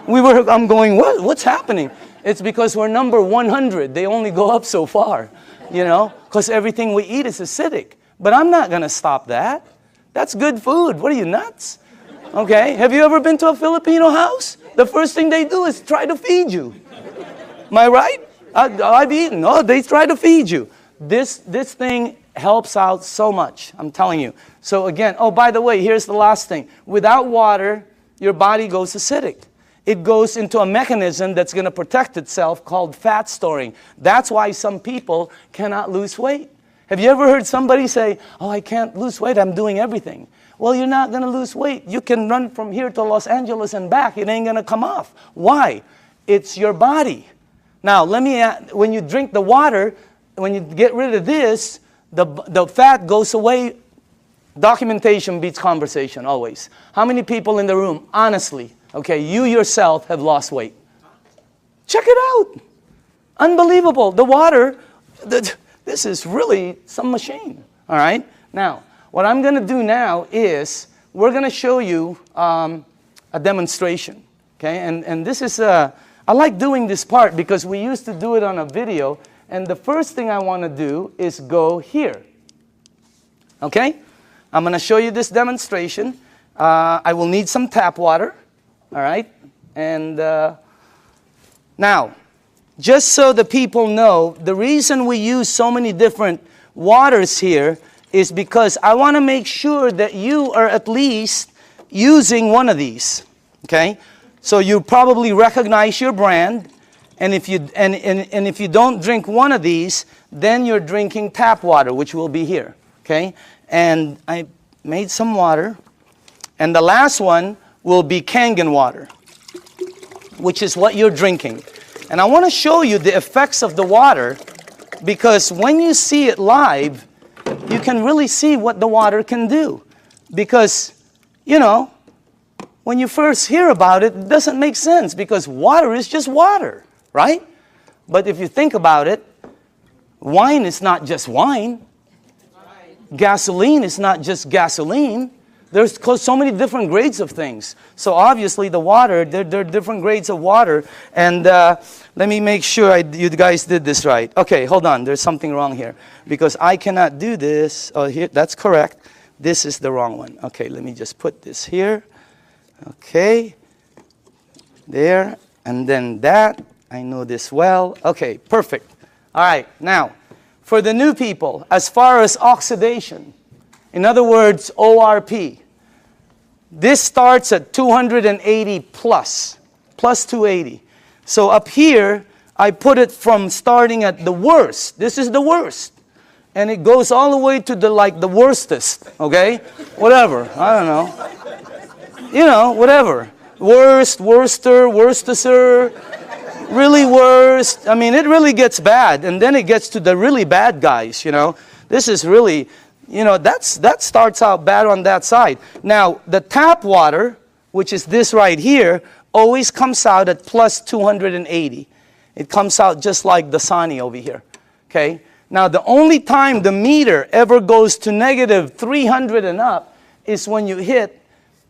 I'm going, what's happening? It's because we're number 100. They only go up so far, you know, because everything we eat is acidic. But I'm not going to stop that. That's good food. What are you, nuts? Okay, have you ever been to a Filipino house? The first thing they do is try to feed you. Am I right? I've eaten. No, they try to feed you. This thing helps out so much, I'm telling you. So again, oh, by the way, here's the last thing. Without water, your body goes acidic. It goes into a mechanism that's going to protect itself called fat storing. That's why some people cannot lose weight. Have you ever heard somebody say, oh, I can't lose weight, I'm doing everything? Well, you're not going to lose weight. You can run from here to Los Angeles and back. It ain't going to come off. Why? It's your body. Now, when you drink the water, when you get rid of this, the fat goes away. Documentation beats conversation, always. How many people in the room, honestly, okay, you yourself have lost weight? Check it out. Unbelievable. The water, this is really some machine, all right? Now, what I'm going to do now is we're going to show you a demonstration, okay? And this is, I like doing this part because we used to do it on a video, and the first thing I want to do is go here, okay? I'm going to show you this demonstration. I will need some tap water, all right? And now, just so the people know, the reason we use so many different waters here is because I want to make sure that you are at least using one of these, okay? So you probably recognize your brand, and if you if you don't drink one of these, then you're drinking tap water, which will be here, okay? And I made some water, and the last one will be Kangen water, which is what you're drinking. And I want to show you the effects of the water, because when you see it live, you can really see what the water can do. Because, you know, when you first hear about it, it doesn't make sense, because water is just water, right? But if you think about it, wine is not just wine. Gasoline is not just gasoline. There's so many different grades of things. So obviously the water, there are different grades of water. And let me make sure you guys did this right. Okay, hold on. There's something wrong here. Because I cannot do this. Oh, here, that's correct. This is the wrong one. Okay, let me just put this here. Okay. There. And then that. I know this well. Okay, perfect. All right, now, for the new people, as far as oxidation, in other words, ORP, this starts at 280 plus 280. So up here, I put it from starting at the worst. This is the worst. And it goes all the way to the worstest, okay? Whatever, I don't know. You know, whatever. Worst, worster, worstester, really worst. I mean, it really gets bad. And then it gets to the really bad guys, you know. This is really, you know, that starts out bad on that side. Now, the tap water, which is this right here, always comes out at plus 280. It comes out just like the Dasani over here, okay? Now, the only time the meter ever goes to negative 300 and up is when you hit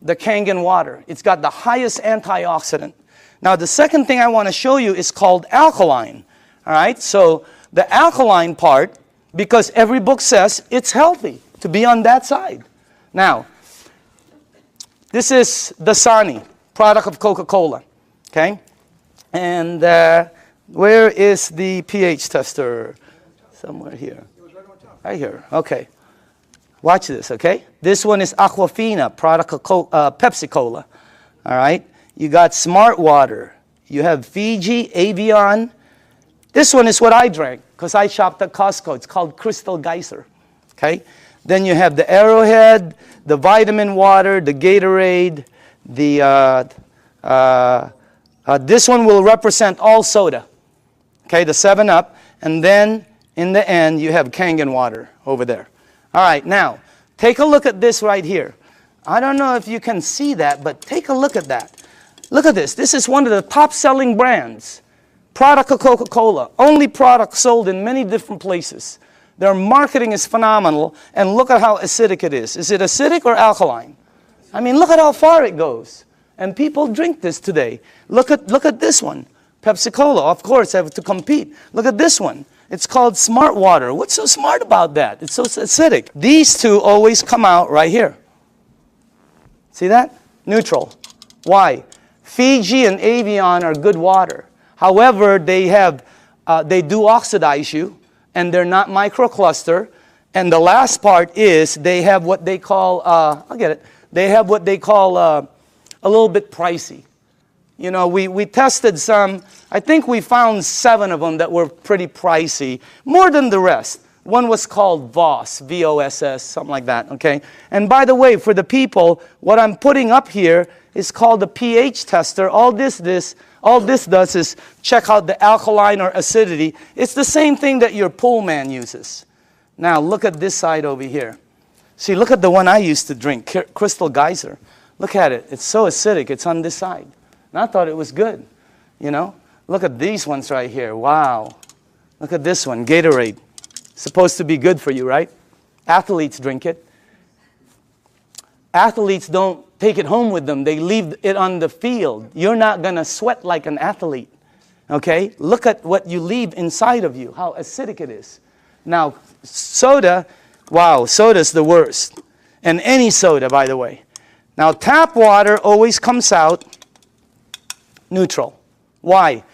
the Kangen water. It's got the highest antioxidant. Now, the second thing I want to show you is called alkaline, all right? So the alkaline part, because every book says it's healthy to be on that side. Now, this is Dasani, product of Coca-Cola, okay? And where is the pH tester? Somewhere here. Right here, okay. Watch this, okay? This one is Aquafina, product of Pepsi-Cola, all right? You got Smart Water. You have Fiji, Avion. This one is what I drank because I shopped at Costco. It's called Crystal Geyser, okay? Then you have the Arrowhead, the vitamin water, the Gatorade, this one will represent all soda, okay, the 7-Up. And then in the end, you have Kangen water over there. All right, now, take a look at this right here. I don't know if you can see that, but take a look at that. Look at this. This is one of the top-selling brands. Product of Coca-Cola. Only product sold in many different places. Their marketing is phenomenal, and look at how acidic it is. Is it acidic or alkaline? I mean, look at how far it goes. And people drink this today. Look at this one. Pepsi-Cola, of course, have to compete. Look at this one. It's called Smart Water. What's so smart about that? It's so acidic. These two always come out right here. See that? Neutral. Why? Fiji and Avion are good water. However, they do oxidize you, and they're not microcluster. And the last part is they have what they call, I'll get it. They have what they call a little bit pricey. You know, we tested some. I think we found 7 of them that were pretty pricey, more than the rest. One was called VOSS, V-O-S-S, something like that, okay? And by the way, for the people, what I'm putting up here is called the pH tester. All this does is check out the alkaline or acidity. It's the same thing that your pool man uses. Now, look at this side over here. See, look at the one I used to drink, Crystal Geyser. Look at it. It's so acidic. It's on this side. And I thought it was good, you know. Look at these ones right here. Wow. Look at this one, Gatorade. Supposed to be good for you, right? Athletes drink it. Athletes don't take it home with them. They leave it on the field. You're not going to sweat like an athlete, okay? Look at what you leave inside of you, how acidic it is. Now, soda, wow, soda's the worst. And any soda, by the way. Now, tap water always comes out neutral. Why?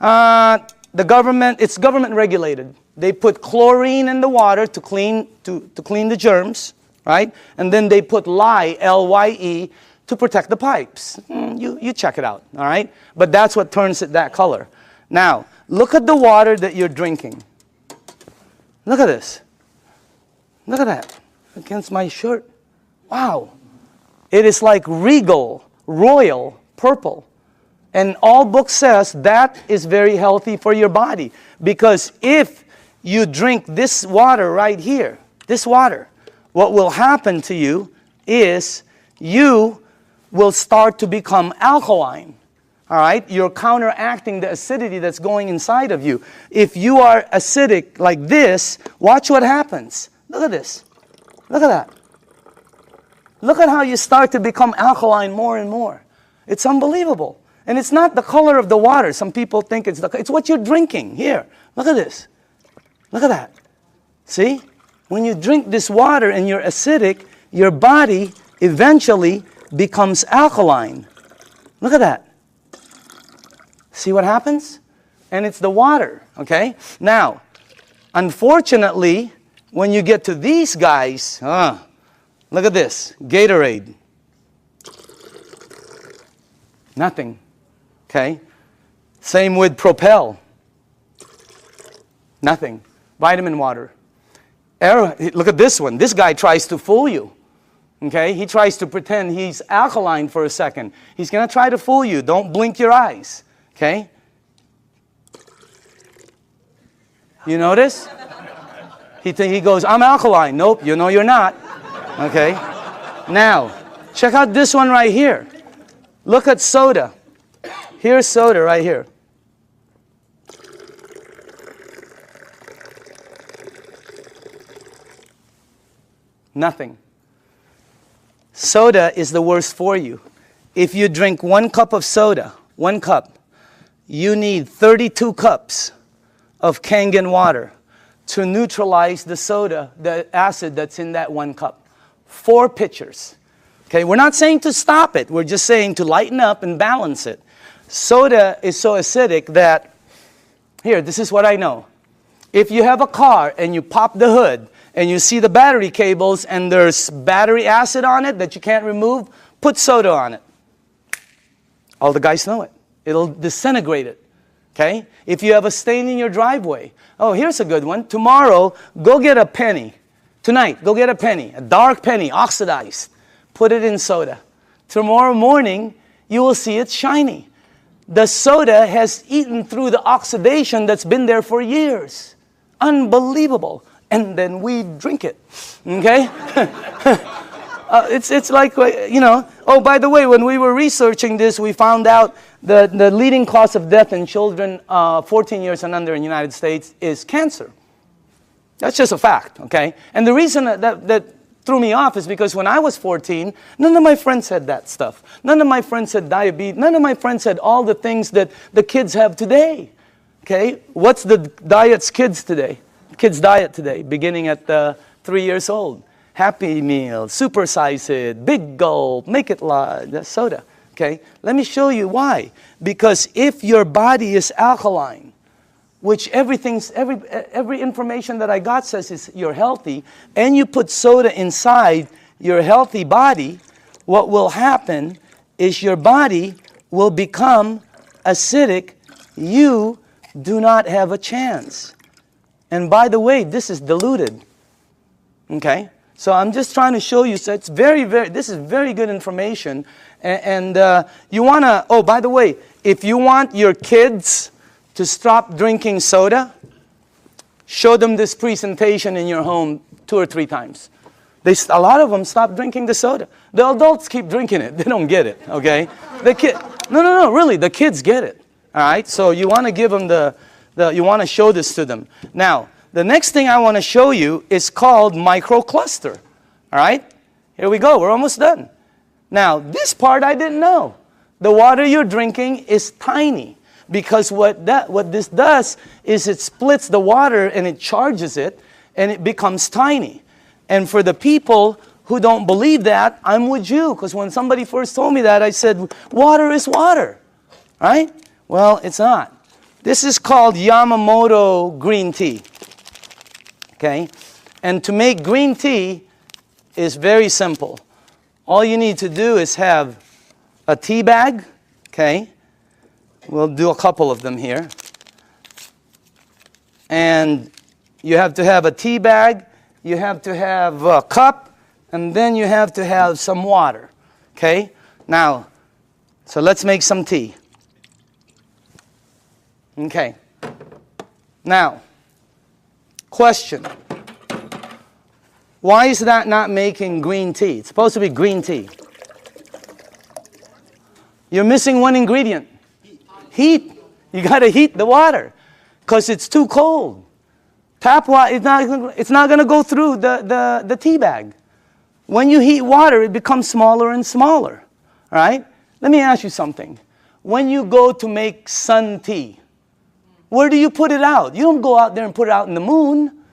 It's government regulated. They put chlorine in the water to clean the germs, right? And then they put lye, L-Y-E, to protect the pipes. You check it out, all right? But that's what turns it that color. Now, look at the water that you're drinking. Look at this. Look at that. Against my shirt. Wow. It is like regal, royal, purple. And all book says that is very healthy for your body. Because if you drink this water right here, this water, what will happen to you is you will start to become alkaline. All right? You're counteracting the acidity that's going inside of you. If you are acidic like this, watch what happens. Look at this. Look at that. Look at how you start to become alkaline more and more. It's unbelievable. And it's not the color of the water. Some people think it's what you're drinking. Here, look at this. Look at that. See? When you drink this water and you're acidic, your body eventually becomes alkaline. Look at that. See what happens? And it's the water, okay? Now, unfortunately, when you get to these guys, look at this, Gatorade. Nothing, okay? Same with Propel. Nothing. Vitamin water. Look at this one. This guy tries to fool you. Okay? He tries to pretend he's alkaline for a second. He's going to try to fool you. Don't blink your eyes. Okay? You notice? He goes, I'm alkaline. Nope, you know you're not. Okay? Now, check out this one right here. Look at soda. Here's soda right here. Nothing. Soda is the worst for you. If you drink 1 cup of soda, 1 cup, you need 32 cups of Kangen water to neutralize the soda, the acid that's in that 1 cup. 4 pitchers. Okay, we're not saying to stop it. We're just saying to lighten up and balance it. Soda is so acidic that, here, this is what I know. If you have a car and you pop the hood and you see the battery cables and there's battery acid on it that you can't remove, put soda on it. All the guys know it. It'll disintegrate it. Okay? If you have a stain in your driveway, oh, here's a good one. Tomorrow, go get a penny. Tonight, go get a penny, a dark penny, oxidized. Put it in soda. Tomorrow morning, you will see it's shiny. The soda has eaten through the oxidation that's been there for years. Unbelievable. And then we drink it. Okay? It's like, you know. Oh, by the way, when we were researching this, we found out the leading cause of death in children 14 years and under in the United States is cancer. That's just a fact, okay? And the reason that threw me off is because when I was 14, none of my friends had that stuff. None of my friends had diabetes. None of my friends had all the things that the kids have today, okay? What's the diets kids today? Kids' diet today, beginning at 3 years old. Happy Meal, supersize it, big gulp, make it large, soda, okay? Let me show you why. Because if your body is alkaline, which every information that I got says is you're healthy, and you put soda inside your healthy body, what will happen is your body will become acidic. You do not have a chance. And by the way, this is diluted. Okay? So I'm just trying to show you, so it's this is very good information. And you want to, oh, by the way, if you want your kids to stop drinking soda, show them this presentation in your home 2 or 3 times. A lot of them stop drinking the soda. The adults keep drinking it. They don't get it, okay? No, really, the kids get it, all right? So you want to give them you want to show this to them. Now, the next thing I want to show you is called microcluster, all right? Here we go. We're almost done. Now, this part I didn't know. The water you're drinking is tiny. Because what this does is it splits the water and it charges it and it becomes tiny. And for the people who don't believe that, I'm with you. Because when somebody first told me that, I said, water is water. Right? Well, it's not. This is called Yamamoto green tea. Okay? And to make green tea is very simple. All you need to do is have a tea bag. Okay? We'll do a couple of them here. And you have to have a tea bag, you have to have a cup, and then you have to have some water. Okay? Now, so let's make some tea. Okay. Now, question. Why is that not making green tea? It's supposed to be green tea. You're missing one ingredient. Heat. You got to heat the water because it's too cold. Tap water, it's not going to go through the tea bag. When you heat water, it becomes smaller and smaller. All right? Let me ask you something. When you go to make sun tea, where do you put it out? You don't go out there and put it out in the moon.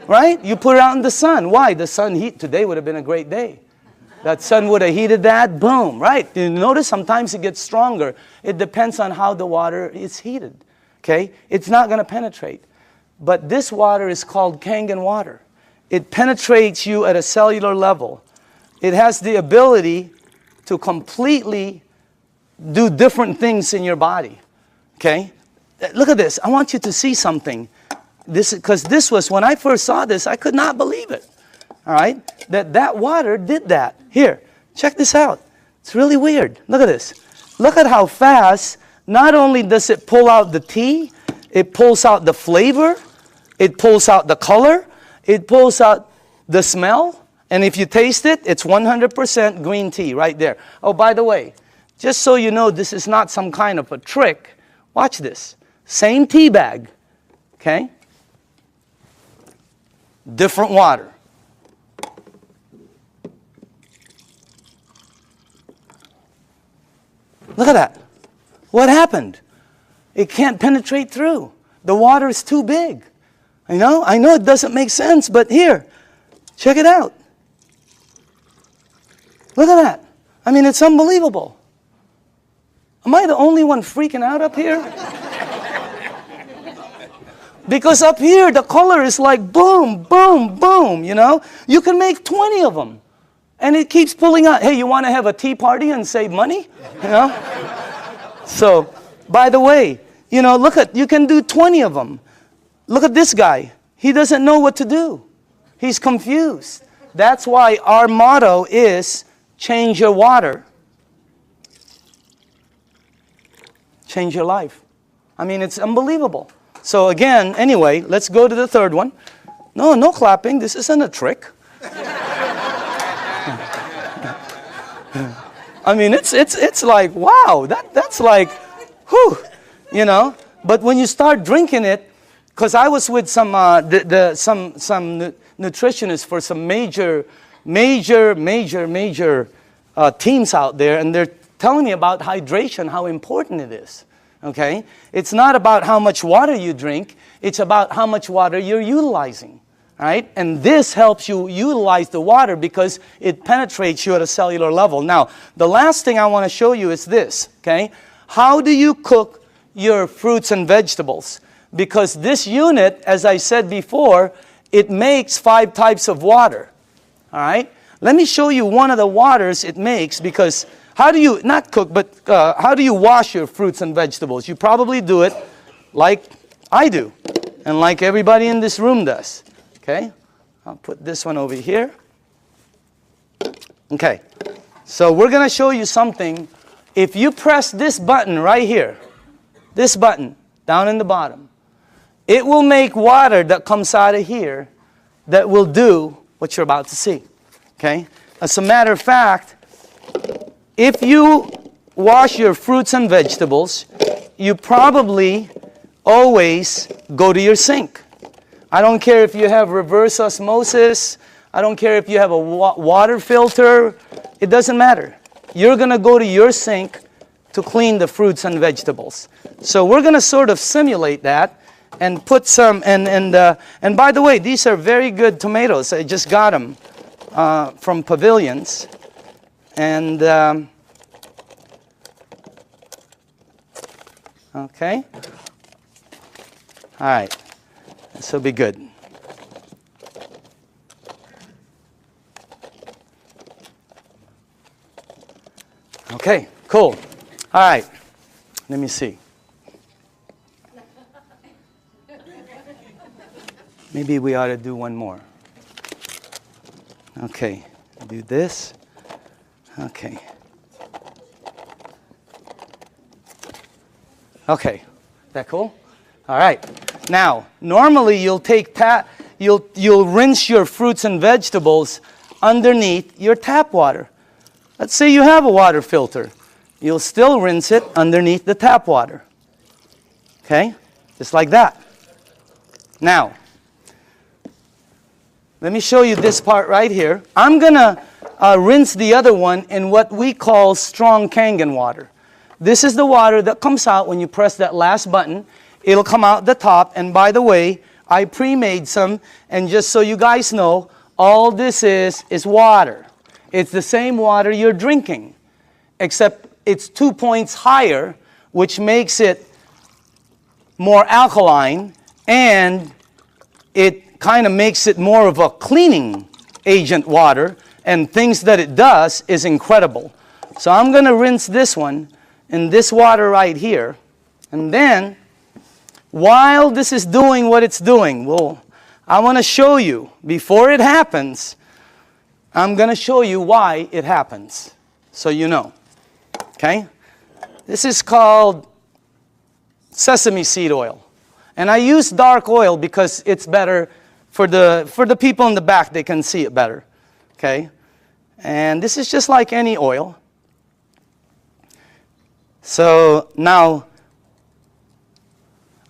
Right? You put it out in the sun. Why? The sun heat. Today would have been a great day. That sun would have heated that, boom, right? You notice sometimes it gets stronger. It depends on how the water is heated, okay? It's not going to penetrate. But this water is called Kangen water. It penetrates you at a cellular level. It has the ability to completely do different things in your body, okay? Look at this. I want you to see something. Because this was, when I first saw this, I could not believe it. All right? That water did that. Here, check this out. It's really weird. Look at this. Look at how fast, not only does it pull out the tea, it pulls out the flavor, it pulls out the color, it pulls out the smell, and if you taste it, it's 100% green tea right there. Oh, by the way, just so you know this is not some kind of a trick, watch this. Same tea bag, okay? Different water. Look at that. What happened? It can't penetrate through. The water is too big. I know it doesn't make sense, but here, check it out. Look at that. I mean, it's unbelievable. Am I the only one freaking out up here? Because up here, the color is like boom, boom, boom, you know? You can make 20 of them. And it keeps pulling out. Hey, you want to have a tea party and save money? You know? So, by the way, you know, you can do 20 of them. Look at this guy. He doesn't know what to do. He's confused. That's why our motto is change your water. Change your life. I mean, it's unbelievable. So again, anyway, let's go to the third one. No clapping. This isn't a trick. I mean, it's like, wow, that's like, whew, you know. But when you start drinking it, because I was with some nutritionists for some major teams out there, and they're telling me about hydration, how important it is. Okay? It's not about how much water you drink, it's about how much water you're utilizing. Right? And this helps you utilize the water because it penetrates you at a cellular level. Now, the last thing I want to show you is this. Okay? How do you cook your fruits and vegetables? Because this unit, as I said before, it makes 5 types of water. All right? Let me show you one of the waters it makes, because how do you, not cook, but how do you wash your fruits and vegetables? You probably do it like I do, and like everybody in this room does. Okay? I'll put this one over here. Okay. So we're going to show you something. If you press this button right here, this button down in the bottom, it will make water that comes out of here that will do what you're about to see. Okay? As a matter of fact, if you wash your fruits and vegetables, you probably always go to your sink. I don't care if you have reverse osmosis. I don't care if you have a water filter. It doesn't matter. You're going to go to your sink to clean the fruits and vegetables. So we're going to sort of simulate that and put some, and by the way, these are very good tomatoes. I just got them from Pavilions. And, okay. All right. This will be good. Okay, cool. All right. Let me see. Maybe we ought to do one more. Okay. Do this. Okay. Okay. Is that cool? All right. Now, normally you'll you'll rinse your fruits and vegetables underneath your tap water. Let's say you have a water filter. You'll still rinse it underneath the tap water. Okay? Just like that. Now, let me show you this part right here. I'm going to rinse the other one in what we call strong Kangen water. This is the water that comes out when you press that last button. It'll come out the top. And by the way, I pre-made some. And just so you guys know, all this is water. It's the same water you're drinking, except it's 2 points higher, which makes it more alkaline, and it kind of makes it more of a cleaning agent water, and things that it does is incredible. So I'm going to rinse this one in this water right here, and then while this is doing what it's doing, well, I want to show you, before it happens, I'm going to show you why it happens, so you know. Okay? This is called sesame seed oil. And I use dark oil because it's better for the people in the back. They can see it better. Okay? And this is just like any oil. So now,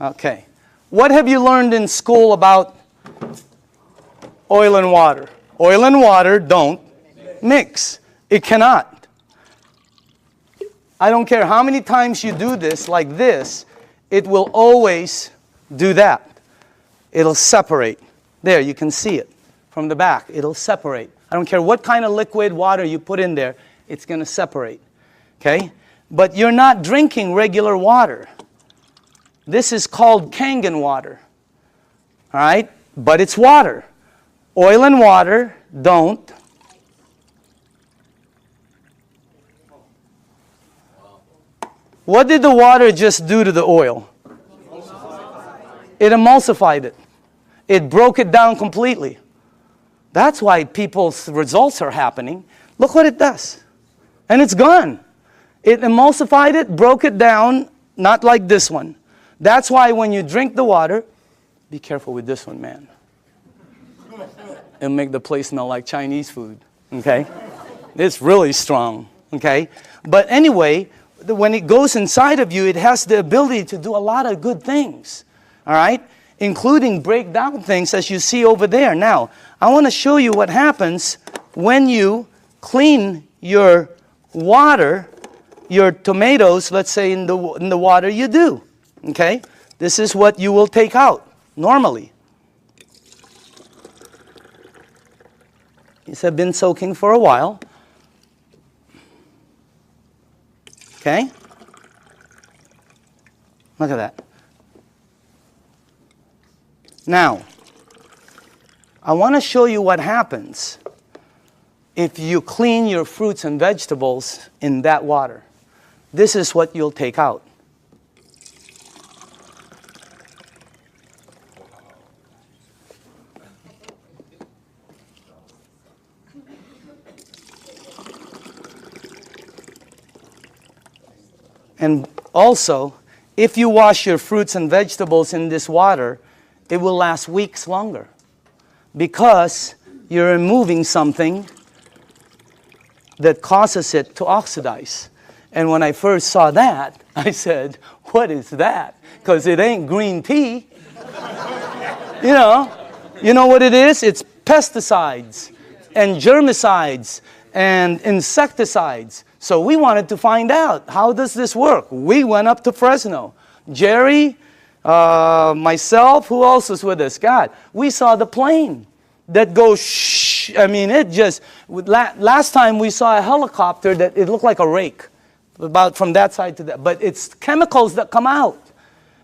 okay. What have you learned in school about oil and water? Oil and water don't mix. It cannot. I don't care how many times you do this like this, it will always do that. It'll separate. There, you can see it from the back. It'll separate. I don't care what kind of liquid water you put in there, it's going to separate. Okay? But you're not drinking regular water. This is called Kangen water. All right? But it's water. Oil and water don't. What did the water just do to the oil? It emulsified it. It broke it down completely. That's why people's results are happening. Look what it does. And it's gone. It emulsified it, broke it down, not like this one. That's why when you drink the water, be careful with this one, man. It'll make the place smell like Chinese food, okay? It's really strong, okay? But anyway, when it goes inside of you, it has the ability to do a lot of good things, all right? Including break down things as you see over there. Now, I want to show you what happens when you clean your water, your tomatoes, let's say in the water you do, okay? This is what you will take out normally. These have been soaking for a while. Okay? Look at that. Now, I want to show you what happens if you clean your fruits and vegetables in that water. This is what you'll take out. And also, if you wash your fruits and vegetables in this water, it will last weeks longer because you're removing something that causes it to oxidize. And when I first saw that, I said, what is that? Because it ain't green tea. You know what it is? It's pesticides and germicides and insecticides. So we wanted to find out, how does this work? We went up to Fresno. Jerry, myself, who else was with us? God, we saw the plane that goes shh. I mean, it just, last time we saw a helicopter that it looked like a rake, about from that side to that. But it's chemicals that come out.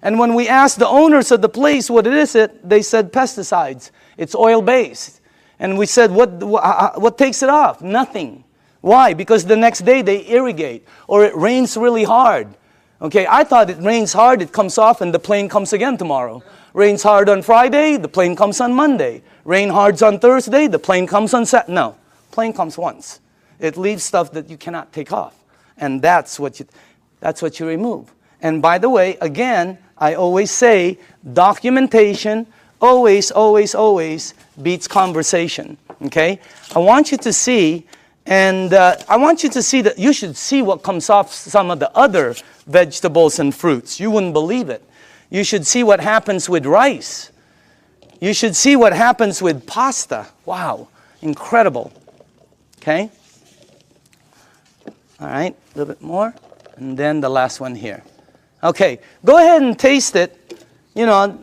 And when we asked the owners of the place what it is, they said pesticides. It's oil-based. And we said, what takes it off? Nothing. Why? Because the next day they irrigate, or it rains really hard. Okay, I thought it rains hard, it comes off, and the plane comes again tomorrow. Rains hard on Friday, the plane comes on Monday. Rain hard on Thursday, the plane comes on Saturday. No, plane comes once. It leaves stuff that you cannot take off. And that's what you remove. And by the way, again, I always say, documentation always, always, always beats conversation. Okay? I want you to see, and I want you to see that you should see what comes off some of the other vegetables and fruits. You wouldn't believe it. You should see what happens with rice. You should see what happens with pasta. Wow, incredible. Okay? All right, a little bit more. And then the last one here. Okay, go ahead and taste it. You know,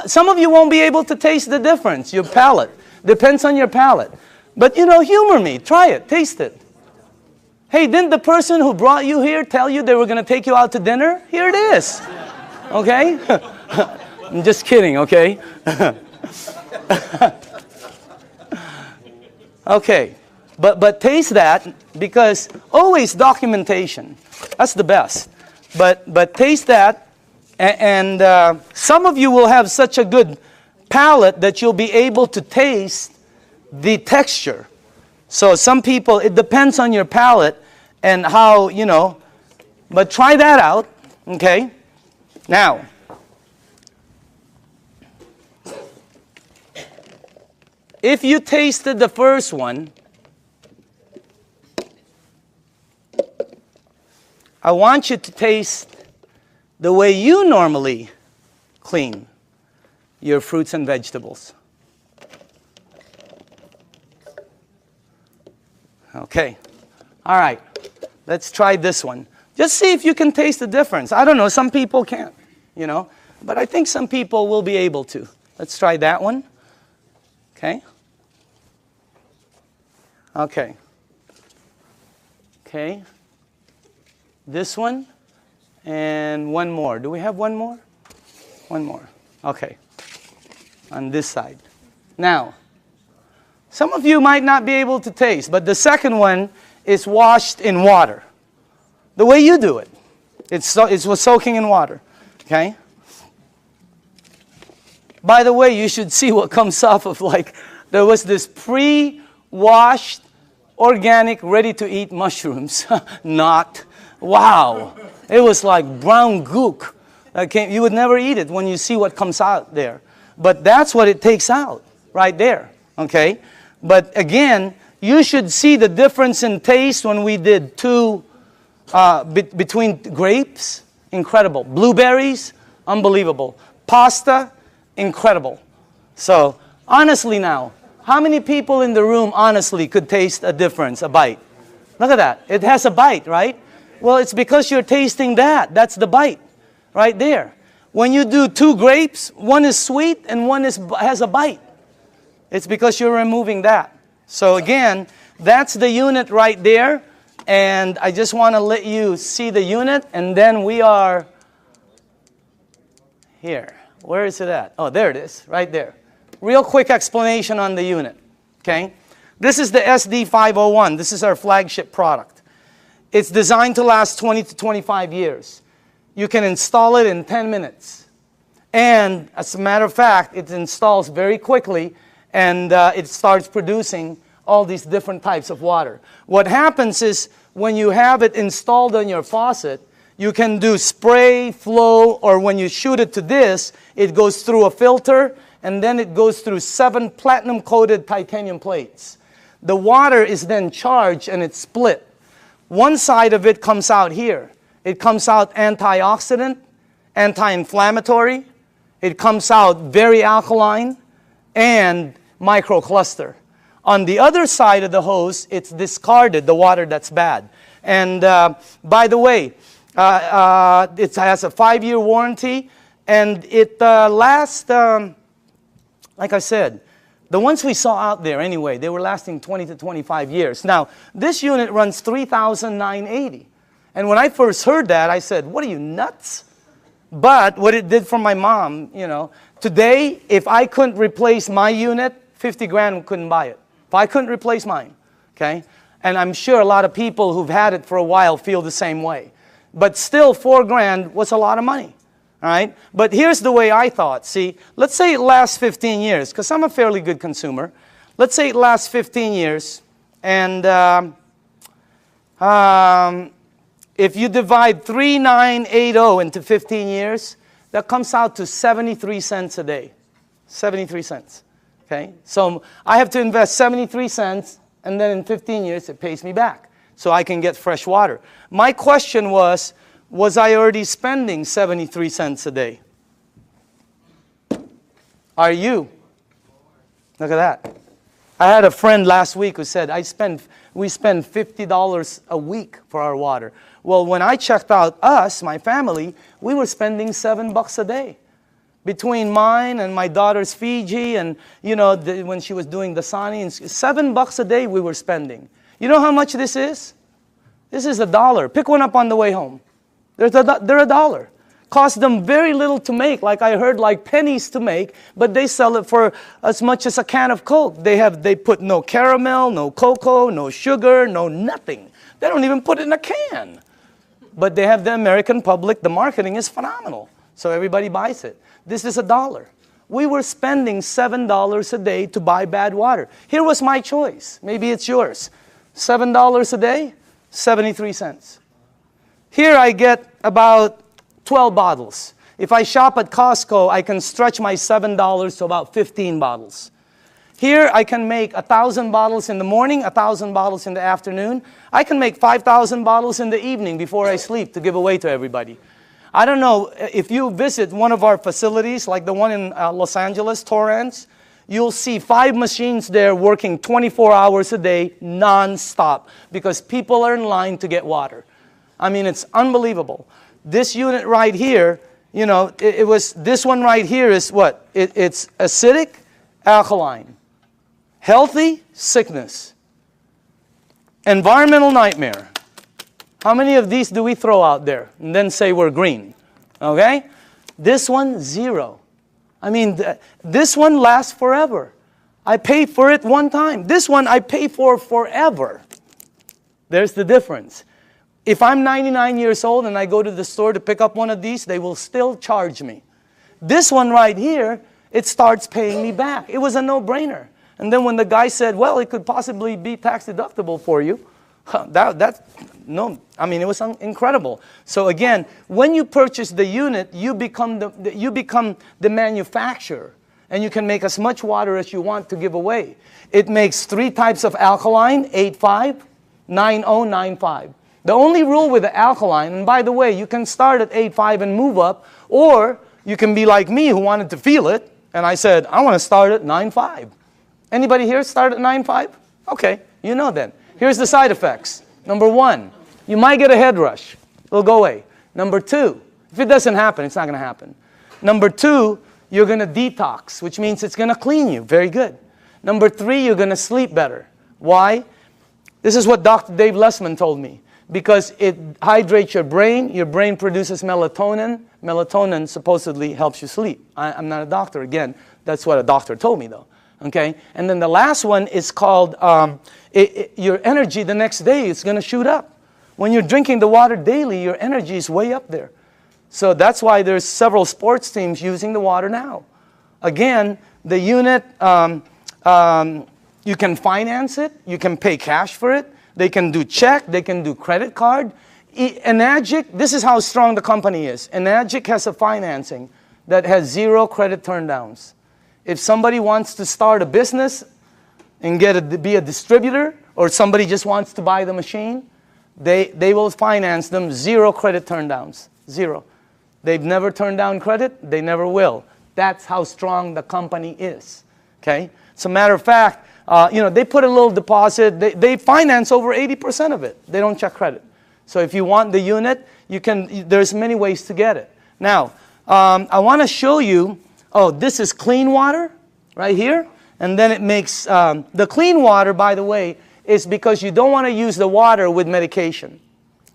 some of you won't be able to taste the difference. Your palate. Depends on your palate. But, you know, humor me. Try it. Taste it. Hey, didn't the person who brought you here tell you they were going to take you out to dinner? Here it is. Okay? I'm just kidding, okay? Okay. But taste that, because always documentation. That's the best. But taste that, and some of you will have such a good palate that you'll be able to taste the texture. So some people, it depends on your palate and how, you know, but try that out, okay? Now, if you tasted the first one, I want you to taste the way you normally clean your fruits and vegetables. Okay. All right. Let's try this one. Just see if you can taste the difference. I don't know. Some people can't, you know. But I think some people will be able to. Let's try that one. Okay. Okay. Okay. This one. And one more. Do we have one more? One more. Okay. On this side. Now, some of you might not be able to taste, but the second one is washed in water. The way you do it. It was soaking in water. Okay? By the way, you should see what comes off of, like, there was this pre-washed, organic, ready-to-eat mushrooms. Not. Wow. It was like brown gook. You would never eat it when you see what comes out there. But that's what it takes out, right there. Okay? But again, you should see the difference in taste when we did two, between grapes, incredible. Blueberries, unbelievable. Pasta, incredible. So, honestly now, how many people in the room honestly could taste a difference, a bite? Look at that. It has a bite, right? Well, it's because you're tasting that. That's the bite, right there. When you do two grapes, one is sweet and one has a bite. It's because you're removing that. So again, that's the unit right there. And I just want to let you see the unit. And then we are here. Where is it at? Oh, there it is, right there. Real quick explanation on the unit, okay? This is the SD501. This is our flagship product. It's designed to last 20 to 25 years. You can install it in 10 minutes. And as a matter of fact, it installs very quickly, and it starts producing all these different types of water. What happens is when you have it installed on your faucet, you can do spray, flow, or when you shoot it to this, it goes through a filter, and then it goes through 7 platinum-coated titanium plates. The water is then charged and it's split. One side of it comes out here. It comes out antioxidant, anti-inflammatory. It comes out very alkaline and microcluster. On the other side of the hose, it's discarded, the water that's bad. And by the way, it has a 5-year warranty, and it lasts, like I said, the ones we saw out there anyway, they were lasting 20 to 25 years. Now, this unit runs $3,980. And when I first heard that, I said, what are you, nuts? But what it did for my mom, you know, today, if I couldn't replace my unit, 50 grand couldn't buy it. If I couldn't replace mine, okay? And I'm sure a lot of people who've had it for a while feel the same way. But still, 4 grand was a lot of money, all right? But here's the way I thought. See, let's say it lasts 15 years, because I'm a fairly good consumer. Let's say it lasts 15 years, and if you divide 3,980 into 15 years, that comes out to 73 cents a day. 73 cents, okay? So I have to invest 73 cents, and then in 15 years, it pays me back. So I can get fresh water. My question was I already spending 73 cents a day? Are you? Look at that. I had a friend last week who said, we spend $50 a week for our water. Well, when I checked out us, my family, we were spending $7 a day. Between mine and my daughter's Fiji and, you know, when she was doing the Sani, $7 a day we were spending. You know how much this is? This is $1. Pick one up on the way home. They're $1. Cost them very little to make, like I heard, like pennies to make, but they sell it for as much as a can of Coke. They put no caramel, no cocoa, no sugar, no nothing. They don't even put it in a can. But they have the American public, the marketing is phenomenal. So everybody buys it. This is $1. We were spending $7 a day to buy bad water. Here was my choice. Maybe it's yours. $7 a day, 73 cents. Here I get about 12 bottles. If I shop at Costco, I can stretch my $7 to about 15 bottles. Here I can make 1,000 bottles in the morning, 1,000 bottles in the afternoon. I can make 5,000 bottles in the evening before I sleep to give away to everybody. I don't know, if you visit one of our facilities, like the one in Los Angeles, Torrance, you'll see 5 machines there working 24 hours a day, non-stop, because people are in line to get water. I mean, it's unbelievable. This unit right here you know, it was, this one right here is what? It's acidic, alkaline. Healthy, sickness. Environmental nightmare. How many of these do we throw out there and then say we're green? Okay? This one, 0. I mean, this one lasts forever. I pay for it one time. This one I pay for forever. There's the difference. If I'm 99 years old and I go to the store to pick up one of these, they will still charge me. This one right here, it starts paying me back. It was a no-brainer. And then when the guy said, well, it could possibly be tax deductible for you, no, I mean, it was incredible. So again, when you purchase the unit, you become the manufacturer. And you can make as much water as you want to give away. It makes 3 types of alkaline, 8.5, 9.0, 9.5. The only rule with the alkaline, and by the way, you can start at 8.5 and move up, or you can be like me who wanted to feel it, and I said, I want to start at 9.5. Anybody here start at 9.5? Okay, you know then. Here's the side effects. Number 1, you might get a head rush. It'll go away. Number 2, if it doesn't happen, it's not going to happen. Number 2, you're going to detox, which means it's going to clean you. Very good. Number 3, you're going to sleep better. Why? This is what Dr. Dave Lessman told me. Because it hydrates your brain produces melatonin. Melatonin supposedly helps you sleep. I'm not a doctor. Again, that's what a doctor told me though. Okay? And then the last one is called, your energy the next day is going to shoot up. When you're drinking the water daily, your energy is way up there. So that's why there's several sports teams using the water now. Again, the unit, you can finance it. You can pay cash for it. They can do check. They can do credit card. Enagic, this is how strong the company is. Enagic has a financing that has 0 credit turndowns. If somebody wants to start a business and be a distributor, or somebody just wants to buy the machine, they will finance them 0 credit turndowns. 0. They've never turned down credit. They never will. That's how strong the company is. Okay? As a matter of fact, you know, they put a little deposit. They finance over 80% of it. They don't check credit. So if you want the unit, you can. There's many ways to get it. Now, I want to show you. Oh, this is clean water right here. And then it makes, the clean water, by the way, is because you don't want to use the water with medication.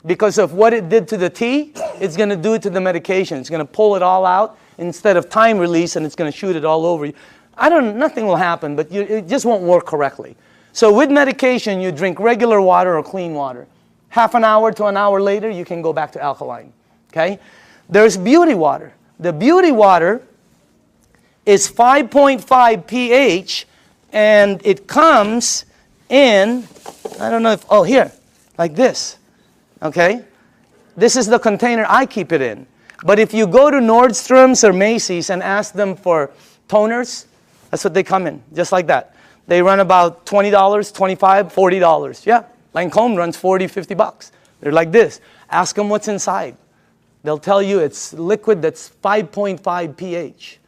Because of what it did to the tea, it's going to do it to the medication. It's going to pull it all out instead of time release, and it's going to shoot it all over you. Nothing will happen, but it just won't work correctly. So with medication, you drink regular water or clean water. Half an hour to an hour later, you can go back to alkaline. Okay? There's beauty water. The beauty water is 5.5 pH, and it comes in, I don't know if, oh, here, like this. Okay? This is the container I keep it in. But if you go to Nordstrom's or Macy's and ask them for toners, that's what they come in, just like that. They run about $20, $25, $40. Yeah, Lancome runs $40, $50. They're like this. Ask them what's inside. They'll tell you it's liquid that's 5.5 pH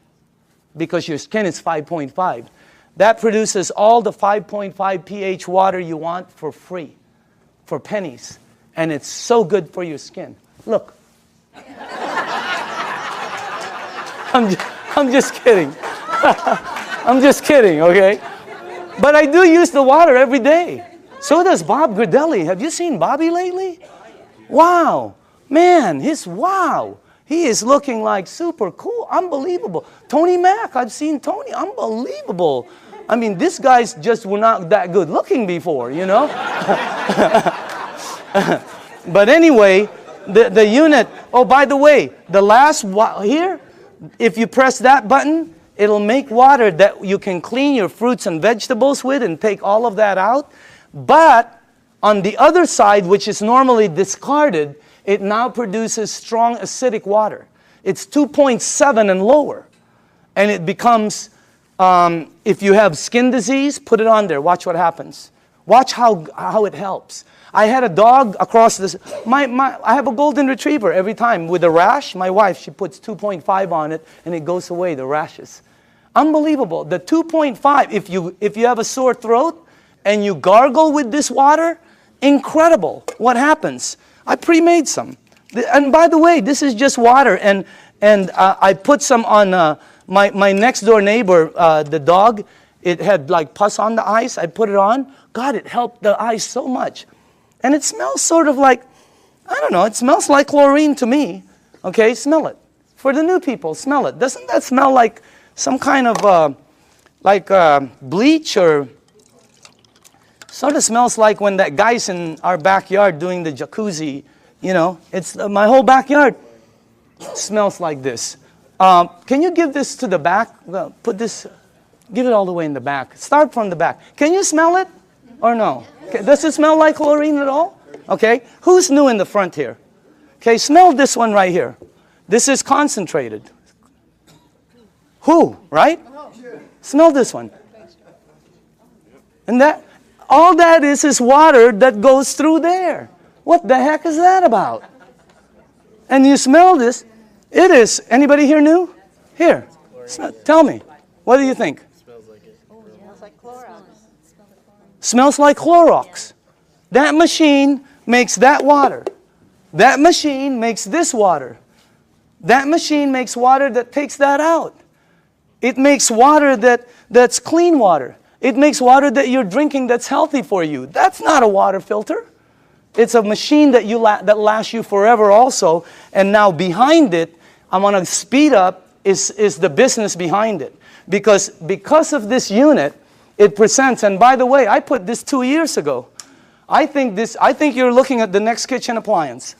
because your skin is 5.5. That produces all the 5.5 pH water you want for free, for pennies. And it's so good for your skin. Look. I'm just kidding. I'm just kidding, okay? But I do use the water every day. So does Bob Gridelli. Have you seen Bobby lately? Wow. Man, wow. He is looking like super cool. Unbelievable. Tony Mack, I've seen Tony. Unbelievable. I mean, these guys just were not that good looking before, you know? But anyway, the unit, oh, by the way, the last, here, if you press that button, it'll make water that you can clean your fruits and vegetables with and take all of that out. But on the other side, which is normally discarded, it now produces strong acidic water. It's 2.7 and lower. And it becomes, if you have skin disease, put it on there. Watch what happens. Watch how it helps. I had a dog across this. I have a golden retriever every time. With a rash, my wife, she puts 2.5 on it, and it goes away, the rashes. Unbelievable. The 2.5, if you have a sore throat and you gargle with this water, incredible what happens. I pre-made some. And by the way, this is just water. And And I put some on my next door neighbor, the dog. It had like pus on the eyes. I put it on. God, it helped the eyes so much. And it smells sort of like, I don't know, it smells like chlorine to me. Okay, smell it. For the new people, smell it. Doesn't that smell like some kind of bleach, or sort of smells like when that guy's in our backyard doing the jacuzzi, you know? It's my whole backyard smells like this. Can you give this to the back? Well, put this, give it all the way in the back. Start from the back. Can you smell it or no? Okay. Does it smell like chlorine at all? Okay. Who's new in the front here? Okay, smell this one right here. This is concentrated. Who, right? Smell this one. And that, all that is water that goes through there. What the heck is that about? And you smell this. It is, anybody here new? Here, tell me. What do you think? Smells like it. Oh, it smells like Clorox. Smells like Clorox. That machine makes that water. That machine makes this water. That machine makes water that takes that out. It makes water that's clean water. It makes water that you're drinking that's healthy for you. That's not a water filter. It's a machine that that lasts you forever also. And now behind it, I'm going to speed up, is the business behind it. Because of this unit, it presents, and by the way, I put this 2 years ago. I think you're looking at the next kitchen appliance.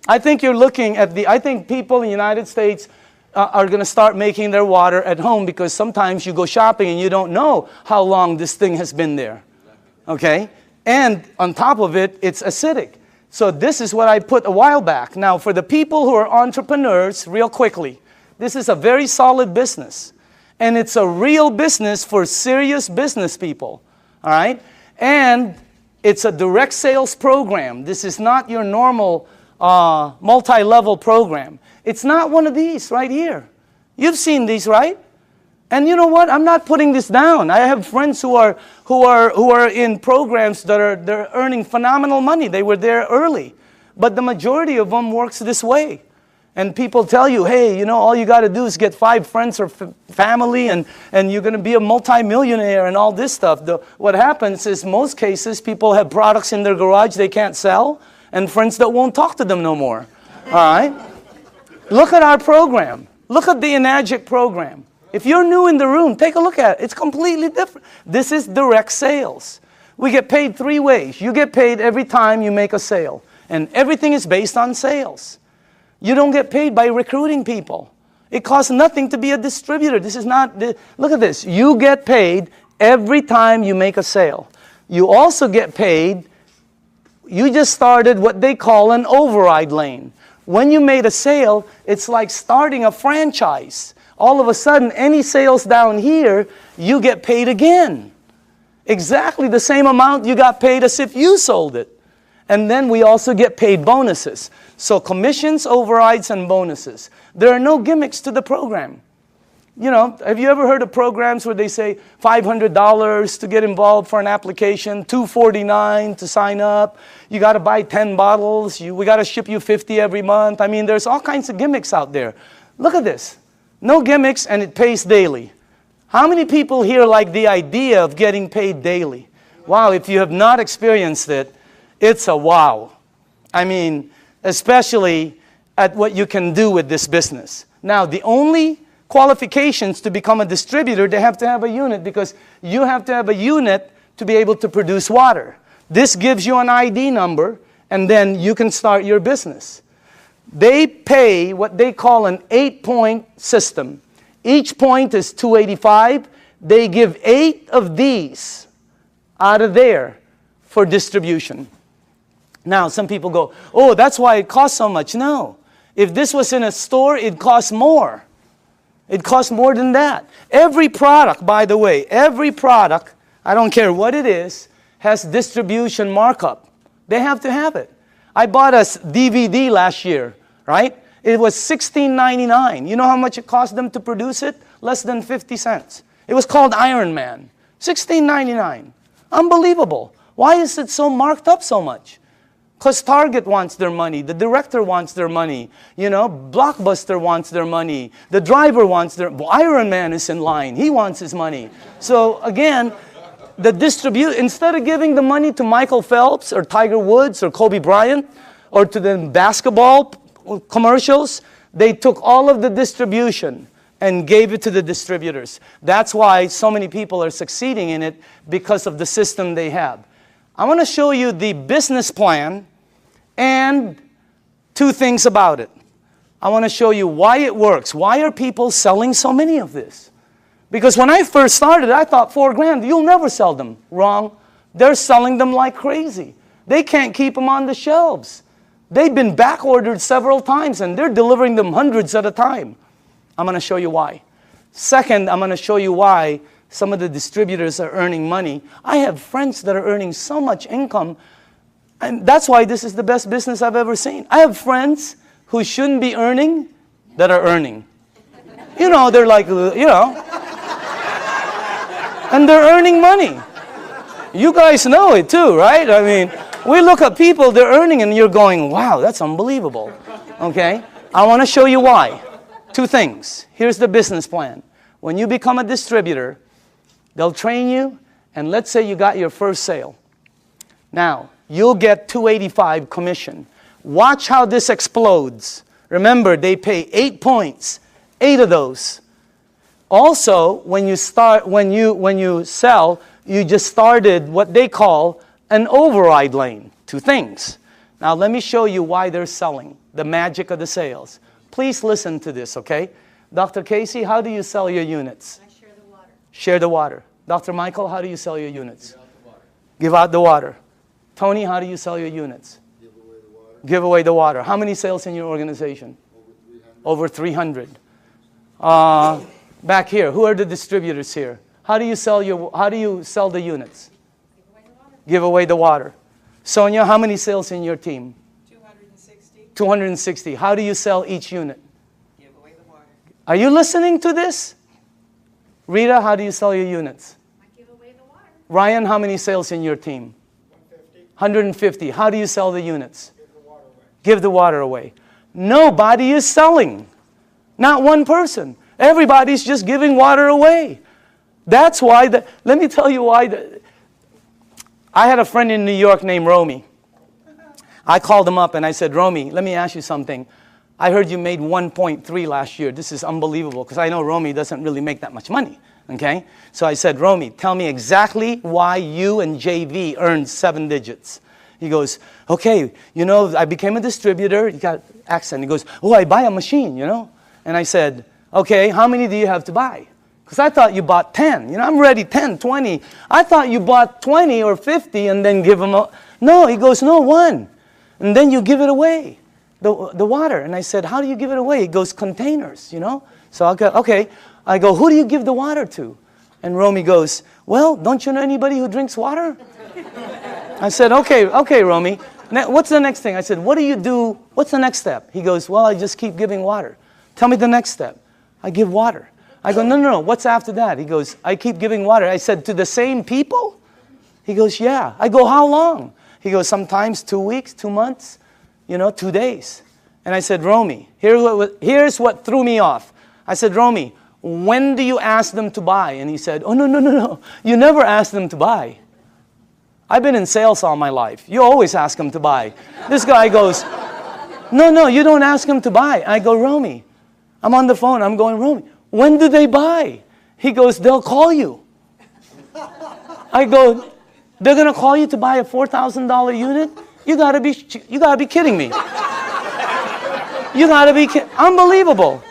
I think you're looking at I think people in the United States are going to start making their water at home, because sometimes you go shopping and you don't know how long this thing has been there. Okay? And on top of it, it's acidic. So this is what I put a while back. Now, for the people who are entrepreneurs, real quickly, this is a very solid business. And it's a real business for serious business people. All right? And it's a direct sales program. This is not your normal multi-level program. It's not one of these right here. You've seen these, right? And you know what? I'm not putting this down. I have friends who are in programs they're earning phenomenal money. They were there early. But the majority of them works this way. And people tell you, hey, you know, all you got to do is get 5 friends or family, and you're going to be a multimillionaire and all this stuff. What happens is, most cases, people have products in their garage they can't sell, and friends that won't talk to them no more. All right? Look at our program. Look at the Enagic program. If you're new in the room, take a look at it. It's completely different. This is direct sales. We get paid 3 ways. You get paid every time you make a sale. And everything is based on sales. You don't get paid by recruiting people. It costs nothing to be a distributor. This is not, look at this. You get paid every time you make a sale. You also get paid, you just started what they call an override lane. When you made a sale, it's like starting a franchise. All of a sudden, any sales down here, you get paid again. Exactly the same amount you got paid as if you sold it. And then we also get paid bonuses. So commissions, overrides, and bonuses. There are no gimmicks to the program. You know, have you ever heard of programs where they say $500 to get involved for an application, $249 to sign up, you got to buy 10 bottles, we got to ship you 50 every month. I mean, there's all kinds of gimmicks out there. Look at this. No gimmicks, and it pays daily. How many people here like the idea of getting paid daily? Wow, if you have not experienced it, it's a wow. I mean, especially at what you can do with this business. Now, the only qualifications to become a distributor, they have to have a unit, because you have to have a unit to be able to produce water. This gives you an ID number, and then you can start your business. They pay what they call an 8-point system. Each point is $285. They give 8 of these out of there for distribution. Now, some people go, oh, that's why it costs so much. No. If this was in a store, it costs more. It costs more than that. Every product, by the way, every product, I don't care what it is, has distribution markup. They have to have it. I bought a DVD last year, right? It was $16.99. You know how much it cost them to produce it? Less than 50 cents. It was called Iron Man. $16.99. Unbelievable. Why is it so marked up so much? Because Target wants their money, the director wants their money, Blockbuster wants their money, the driver wants Iron Man is in line, he wants his money. So again, instead of giving the money to Michael Phelps or Tiger Woods or Kobe Bryant or to the basketball commercials, they took all of the distribution and gave it to the distributors. That's why so many people are succeeding in it, because of the system they have. I want to show you the business plan and two things about it. I want to show you why it works. Why are people selling so many of this? Because when I first started, I thought $4,000, you'll never sell them. Wrong. They're selling them like crazy. They can't keep them on the shelves. They've been back ordered several times and they're delivering them hundreds at a time. I'm going to show you why. Second, I'm going to show you why some of the distributors are earning money. I have friends that are earning so much income, and that's why this is the best business I've ever seen. I have friends who shouldn't be earning that are earning. They're like, and they're earning money. You guys know it too, right? I mean, we look at people, they're earning, and you're going, wow, that's unbelievable. Okay? I want to show you why. Two things. Here's the business plan. When you become a distributor, they'll train you, and let's say you got your first sale. Now, you'll get $285 commission. Watch how this explodes. Remember, they pay 8 points, 8 of those. Also, when you sell, you just started what they call an override lane. Two things. Now, let me show you why they're selling, the magic of the sales. Please listen to this, okay? Dr. Casey, how do you sell your units? I share the water. Share the water. Dr. Michael, how do you sell your units? Give out the water. Tony, how do you sell your units? Give away the water. Give away the water. How many sales in your organization? Over 300. Over 300. Back here, who are the distributors here? How do you sell the units? Give away the water. Sonia, how many sales in your team? 260. 260. How do you sell each unit? Give away the water. Are you listening to this? Rita, how do you sell your units? I give away the water. Ryan, how many sales in your team? 150. How do you sell the units? Give the water away. Give the water away. Nobody is selling. Not one person. Everybody's just giving water away. That's why, let me tell you why. I had a friend in New York named Romy. I called him up and I said, Romy, let me ask you something. I heard you made 1.3 last year. This is unbelievable, because I know Romy doesn't really make that much money. Okay? So I said, Romy, tell me exactly why you and JV earned 7 digits. He goes, okay, I became a distributor. He got accent. He goes, oh, I buy a machine, And I said, okay, how many do you have to buy? Because I thought you bought 10. I'm ready, 10, 20. I thought you bought 20 or 50 and then give them No, he goes, no, 1. And then you give it away, the water. And I said, how do you give it away? He goes, containers, So I go, okay. I go, who do you give the water to? And Romy goes, well, don't you know anybody who drinks water? I said, okay, Romy. What's the next thing? I said, what do you do? What's the next step? He goes, well, I just keep giving water. Tell me the next step. I give water. I go, no. What's after that? He goes, I keep giving water. I said, to the same people? He goes, yeah. I go, how long? He goes, sometimes 2 weeks, 2 months, 2 days. And I said, Romy, here's what threw me off. I said, Romy, when do you ask them to buy? And he said, oh, no. You never ask them to buy. I've been in sales all my life. You always ask them to buy. This guy goes, no, you don't ask them to buy. I go, Romy, I'm on the phone. I'm going, Romy, when do they buy? He goes, they'll call you. I go, they're going to call you to buy a $4,000 unit? You gotta be kidding me. You gotta be kidding. Unbelievable.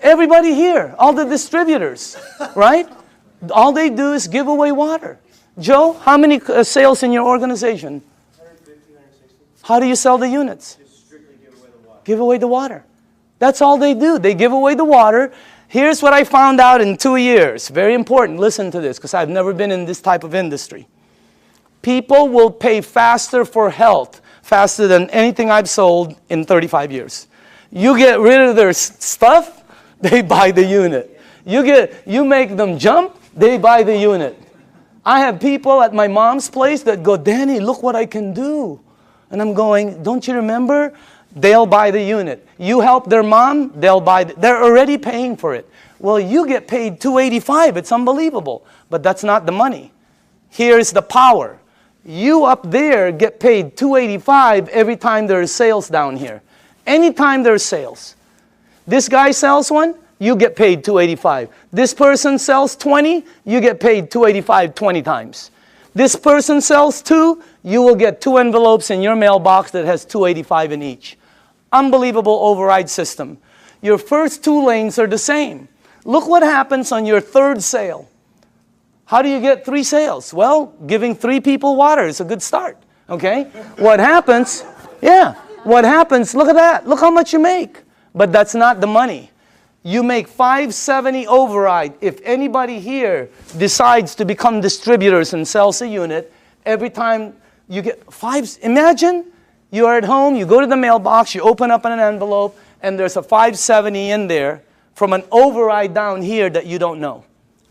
Everybody here, all the distributors, right? All they do is give away water. Joe, how many sales in your organization? 150, 160. How do you sell the units? Just strictly give away the water. Give away the water. That's all they do. They give away the water. Here's what I found out in 2 years. Very important. Listen to this, because I've never been in this type of industry. People will pay faster for health, faster than anything I've sold in 35 years. You get rid of their stuff, they buy the unit. You make them jump, they buy the unit. I have people at my mom's place that go, Danny, look what I can do. And I'm going, don't you remember? They'll buy the unit. You help their mom, they'll buy. They're already paying for it. Well, you get paid $285. It's unbelievable. But that's not the money. Here's the power. You up there get paid $285 every time there's sales down here. Anytime there's sales. This guy sells one, you get paid $285. This person sells 20, you get paid $285 20 times. This person sells 2, you will get 2 envelopes in your mailbox that has $285 in each. Unbelievable override system. Your first 2 lanes are the same. Look what happens on your 3rd sale. How do you get 3 sales? Well, giving 3 people water is a good start. Okay? What happens? Yeah. What happens? Look at that. Look how much you make. But that's not the money. You make $570 override. If anybody here decides to become distributors and sells a unit, every time you get 5, imagine you're at home, you go to the mailbox, you open up an envelope, and there's a $570 in there from an override down here that you don't know.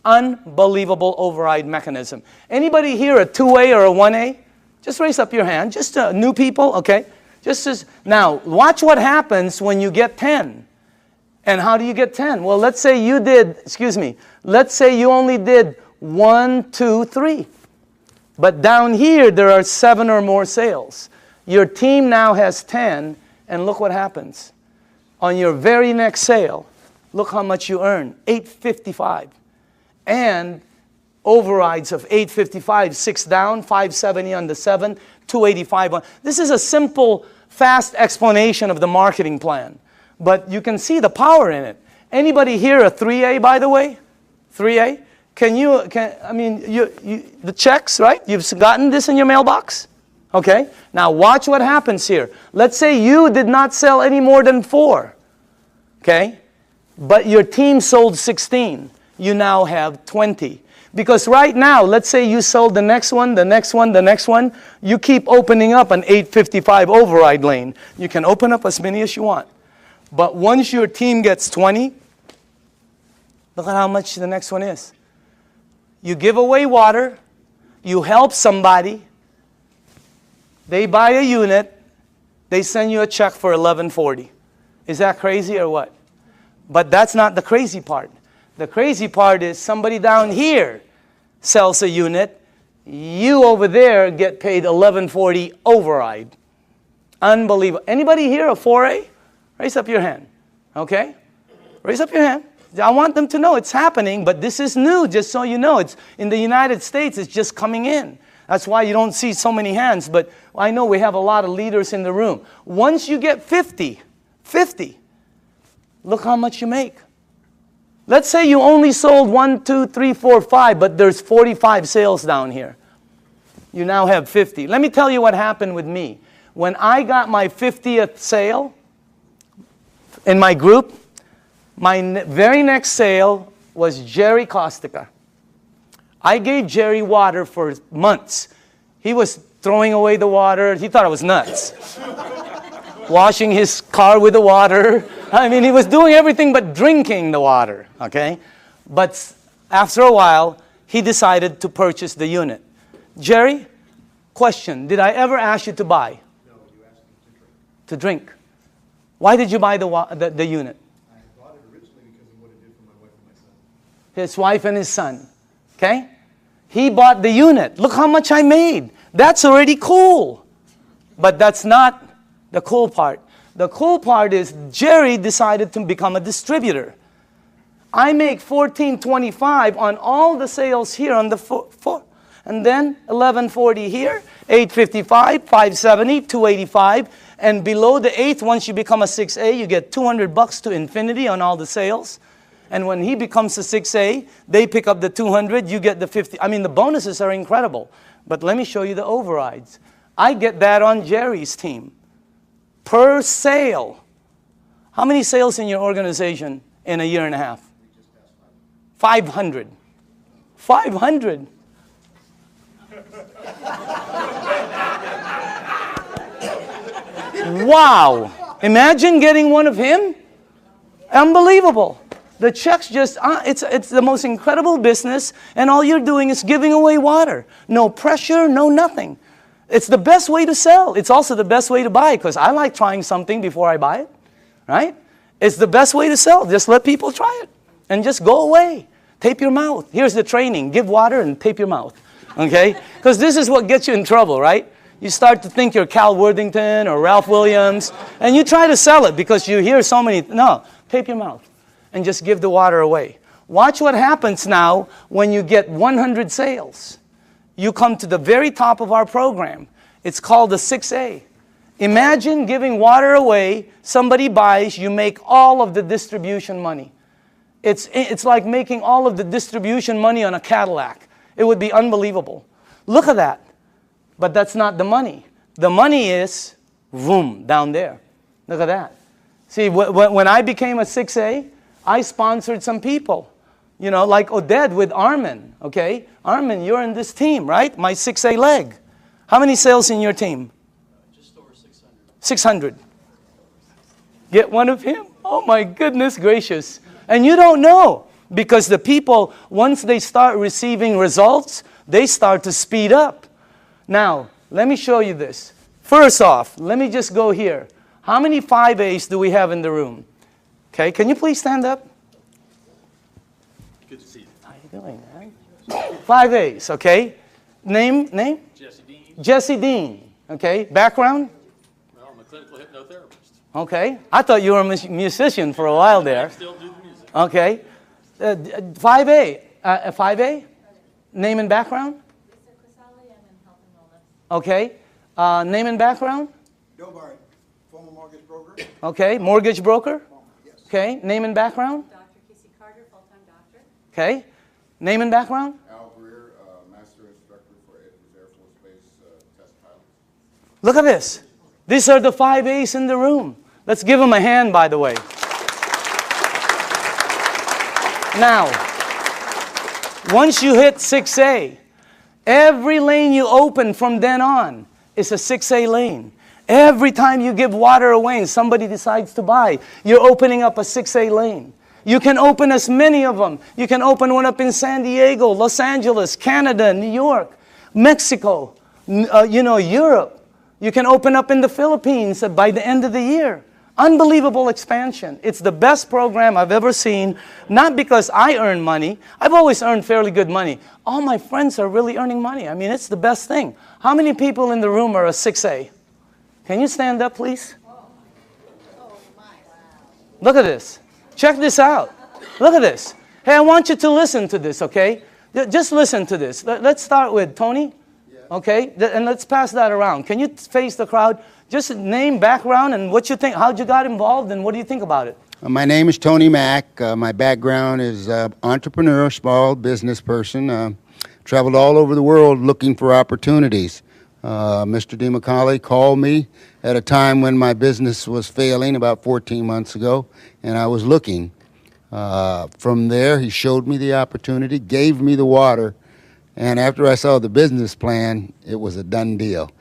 Unbelievable override mechanism. Anybody here a 2A or a 1A? Just raise up your hand. Just new people, okay? Now, watch what happens when you get 10. And how do you get 10? Well, let's say you did, let's say you only did 1, 2, 3. But down here, there are 7 or more sales. Your team now has 10, and look what happens. On your very next sale, look how much you earn, $855. And overrides of $855, 6 down, $570 on the 7, $285 on. This is a simple, fast explanation of the marketing plan. But you can see the power in it. Anybody here a 3A, by the way? 3A? The checks, right? You've gotten this in your mailbox? Okay? Now watch what happens here. Let's say you did not sell any more than 4. Okay? But your team sold 16. You now have 20. Because right now, let's say you sold the next one, the next one, the next one. You keep opening up an 855 override lane. You can open up as many as you want. But once your team gets 20, look at how much the next one is. You give away water. You help somebody. They buy a unit. They send you a check for $1140. Is that crazy or what? But that's not the crazy part. The crazy part is somebody down here sells a unit. You over there get paid $1140 override. Unbelievable. Anybody here a 4A? Raise up your hand. Okay? Raise up your hand. I want them to know it's happening, but this is new, just so you know. It's in the United States, it's just coming in. That's why you don't see so many hands, but I know we have a lot of leaders in the room. Once you get 50, look how much you make. Let's say you only sold 1, 2, 3, 4, 5, but there's 45 sales down here. You now have 50. Let me tell you what happened with me. When I got my 50th sale in my group, my very next sale was Jerry Kostica. I gave Jerry water for months. He was throwing away the water. He thought I was nuts. Washing his car with the water. I mean, he was doing everything but drinking the water, okay? But after a while, he decided to purchase the unit. Jerry, question, did I ever ask you to buy? No, you asked me to drink. Why did you buy the unit? I bought it originally because of what it did for my wife and my son. His wife and his son, okay? He bought the unit. Look how much I made. That's already cool. But that's not the cool part. The cool part is Jerry decided to become a distributor. I make $14.25 on all the sales here on the four. And then $11.40 here, $8.55, $5.70, $2.85. And below the 8th, once you become a 6A, you get $200 to infinity on all the sales. And when he becomes a 6A, they pick up the 200, you get the 50. I mean, the bonuses are incredible. But let me show you the overrides. I get that on Jerry's team. Per sale. How many sales in your organization in a year and a half? 500. 500. Wow. Imagine getting one of him. Unbelievable. The checks just, it's the most incredible business, and all you're doing is giving away water. No pressure, no nothing. It's the best way to sell. It's also the best way to buy, because I like trying something before I buy it, right? It's the best way to sell. Just let people try it, and just go away. Tape your mouth. Here's the training. Give water and tape your mouth, okay? Because this is what gets you in trouble, right? You start to think you're Cal Worthington or Ralph Williams, and you try to sell it because you hear so many, no, tape your mouth and just give the water away. Watch what happens now when you get 100 sales. You come to the very top of our program. It's called the 6A. Imagine giving water away, somebody buys, you make all of the distribution money. It's like making all of the distribution money on a Cadillac. It would be unbelievable. Look at that. But that's not the money. The money is, boom, down there. Look at that. See, when I became a 6A, I sponsored some people. You know, like Oded with Armin, okay? Armin, you're in this team, right? My 6A leg. How many sales in your team? Just over 600. 600. Get one of him? Oh my goodness gracious. And you don't know, because the people, once they start receiving results, they start to speed up. Now, let me show you this. First off, let me just go here. How many 5As do we have in the room? Okay, can you please stand up? Good to see you. How are you doing, man? 5As, okay? Name? Jesse Dean. Jesse Dean, okay? Background? Well, I'm a clinical hypnotherapist. Okay. I thought you were a musician for a while there. I still do the music. Okay. 5A. 5A? Name and background? Okay. Name and background? Bill Barrett, former mortgage broker. Okay. Mortgage broker? Yes. Okay. Name and background? Dr. Casey Carter, full-time doctor. Okay. Name and background? Al Greer, master instructor for Edwards Air Force Base test pilot. Look at this. These are the 5As in the room. Let's give them a hand, by the way. Now, once you hit 6A, every lane you open from then on is a 6A lane. Every time you give water away and somebody decides to buy, you're opening up a 6A lane. You can open as many of them. You can open one up in San Diego, Los Angeles, Canada, New York, Mexico, Europe. You can open up in the Philippines by the end of the year. Unbelievable expansion. It's the best program I've ever seen, not because I earn money. I've always earned fairly good money. All my friends are really earning money. I mean, it's the best thing. How many people in the room are a 6A? Can you stand up, please? Look at this. Check this out. Look at this. Hey, I want you to listen to this, okay? Just listen to this. Let's start with Tony, okay? And let's pass that around. Can you face the crowd? Just name, background, and what you think, how'd you got involved, and what do you think about it? My name is Tony Mack. My background is entrepreneur, small business person. Traveled all over the world looking for opportunities. Mr. Dimicale called me at a time when my business was failing about 14 months ago, and I was looking. From there, he showed me the opportunity, gave me the water, and after I saw the business plan, it was a done deal.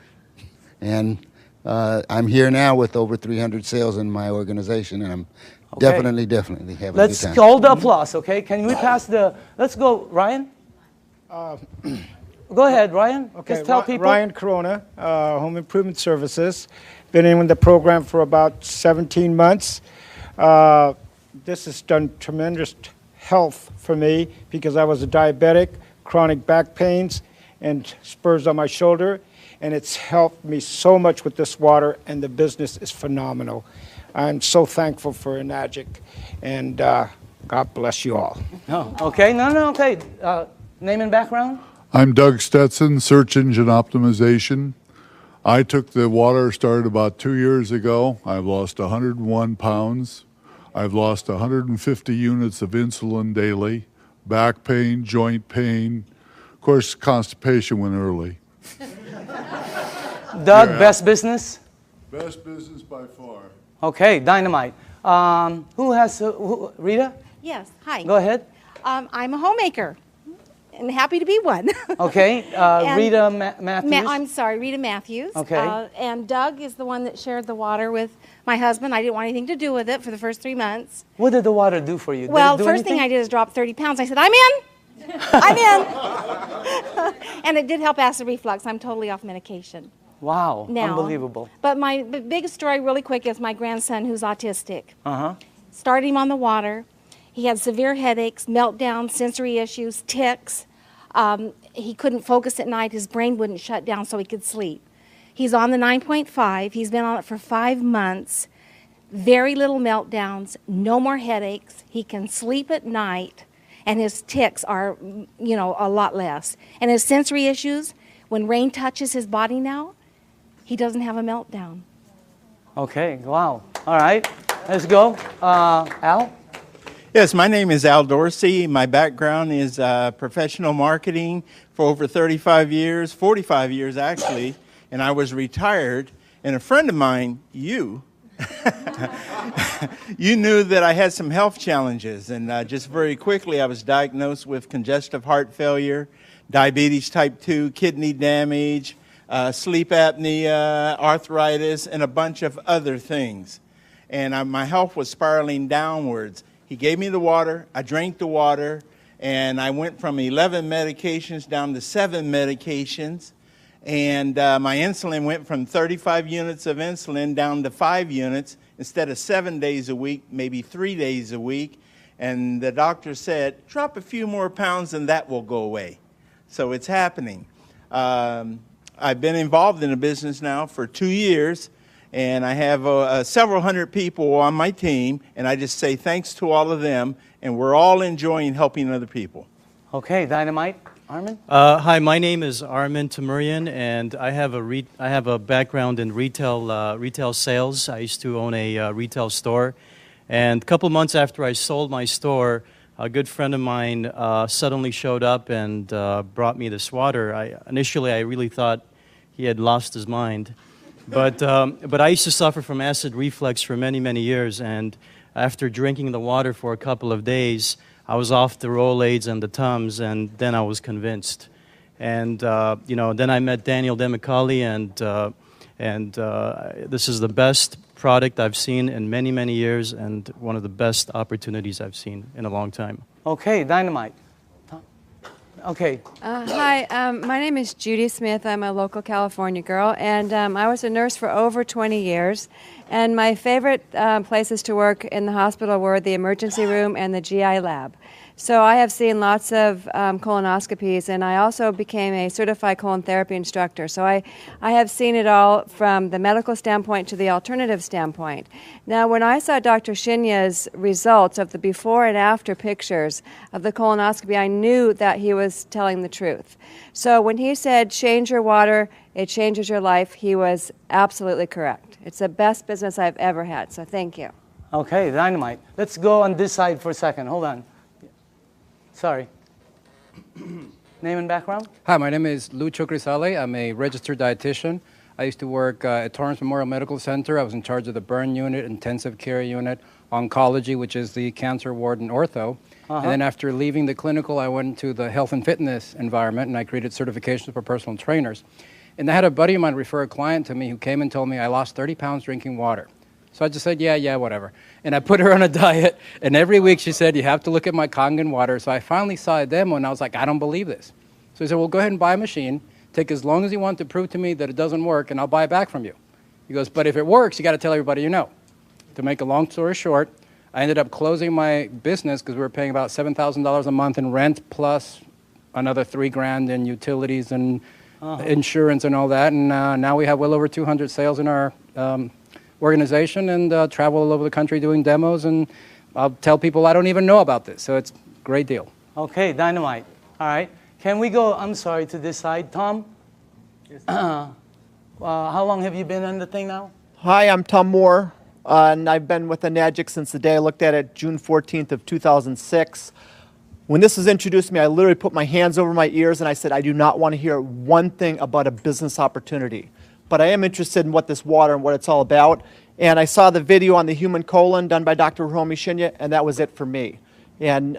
And I'm here now with over 300 sales in my organization, and I'm definitely having a good time. Let's hold the applause, okay? Can we pass the, let's go, Ryan? Go ahead, Ryan. Okay, Just tell people. Ryan Corona, Home Improvement Services. Been in the program for about 17 months. This has done tremendous health for me because I was a diabetic, chronic back pains, and spurs on my shoulder. And it's helped me so much with this water, and the business is phenomenal. I'm so thankful for Enagic, and God bless you all. Oh, okay. No, okay. Name and background? I'm Doug Stetson, Search Engine Optimization. I took the water, started about 2 years ago. I've lost 101 pounds. I've lost 150 units of insulin daily, back pain, joint pain. Of course, constipation went early. Doug, Yeah. best business? Best business by far. Okay, dynamite. Who has, Rita? Yes, hi. Go ahead. I'm a homemaker, and happy to be one. Okay, And Rita Matthews. I'm sorry, Rita Matthews. Okay. And Doug is the one that shared the water with my husband. I didn't want anything to do with it for the first 3 months. What did the water do for you? Well, did it do first thing I anything? did is drop 30 pounds. I said, I'm in. I'm in. And it did help acid reflux. I'm totally off medication Wow, now. unbelievable. But my biggest story, really quick, is my grandson who's autistic. Uh-huh. Started him on the water. He had severe headaches, meltdowns, sensory issues, tics. He couldn't focus at night. His brain wouldn't shut down so he could sleep. He's on the 9.5. He's been on it for 5 months. Very little meltdowns, no more headaches. He can sleep at night, and his tics are, a lot less. And his sensory issues, when rain touches his body now, he doesn't have a meltdown. Okay, wow. All right, let's go. Al? Yes, my name is Al Dorsey. My background is professional marketing for over 35 years, 45 years actually, and I was retired. And a friend of mine, you knew that I had some health challenges. And just very quickly, I was diagnosed with congestive heart failure, diabetes type 2, kidney damage, sleep apnea, arthritis, and a bunch of other things. And my health was spiraling downwards. He gave me the water, I drank the water, and I went from 11 medications down to 7 medications. And my insulin went from 35 units of insulin down to 5 units instead of 7 days a week, maybe 3 days a week. And the doctor said, drop a few more pounds and that will go away. So it's happening. I've been involved in the business now for 2 years. And I have several hundred people on my team, and I just say thanks to all of them, and we're all enjoying helping other people. Okay, Dynamite. Armin? Hi, my name is Armin Tamurian, and I have a background in retail sales. I used to own a retail store, and a couple months after I sold my store, a good friend of mine suddenly showed up and brought me this water. Initially, I really thought he had lost his mind. But I used to suffer from acid reflux for many, many years, and after drinking the water for a couple of days, I was off the Rolaids and the Tums, and then I was convinced. And then I met Daniel Dimicale, and this is the best product I've seen in many, many years, and one of the best opportunities I've seen in a long time. Okay, Dynamite. Okay. Hi, my name is Judy Smith. I'm a local California girl, and I was a nurse for over 20 years. And my favorite places to work in the hospital were the emergency room and the GI lab. So I have seen lots of colonoscopies, and I also became a certified colon therapy instructor. So I have seen it all from the medical standpoint to the alternative standpoint. Now, when I saw Dr. Shinya's results of the before and after pictures of the colonoscopy, I knew that he was telling the truth. So when he said, change your water, it changes your life, he was absolutely correct. It's the best business I've ever had, so thank you. Okay, Dynamite. Let's go on this side for a second. Hold on. Sorry. Name and background? Hi, my name is Lucho Grisale. I'm a registered dietitian. I used to work at Torrance Memorial Medical Center. I was in charge of the burn unit, intensive care unit, oncology, which is the cancer ward and ortho. And then after leaving the clinical, I went to the health and fitness environment, and I created certifications for personal trainers. And I had a buddy of mine refer a client to me who came and told me I lost 30 pounds drinking water. So I just said, yeah, whatever. And I put her on a diet, and every week she said, you have to look at my Kangen water. So I finally saw a demo, and I was like, I don't believe this. So he said, well, go ahead and buy a machine. Take as long as you want to prove to me that it doesn't work, and I'll buy it back from you. He goes, but if it works, you got to tell everybody you know. To make a long story short, I ended up closing my business because we were paying about $7,000 a month in rent plus another $3,000 in utilities and insurance and all that. And now we have well over 200 sales in our organization and travel all over the country doing demos. And I'll tell people I don't even know about this. So it's a great deal. Okay, Dynamite. All right. Can we go, I'm sorry, to this side? Tom? Yes. How long have you been on the thing now? Hi, I'm Tom Moore, and I've been with Enagic since the day I looked at it, June 14th of 2006. When this was introduced to me, I literally put my hands over my ears and I said, I do not want to hear one thing about a business opportunity. But I am interested in what this water and what it's all about. And I saw the video on the human colon done by Dr. Hiromi Shinya, and that was it for me. And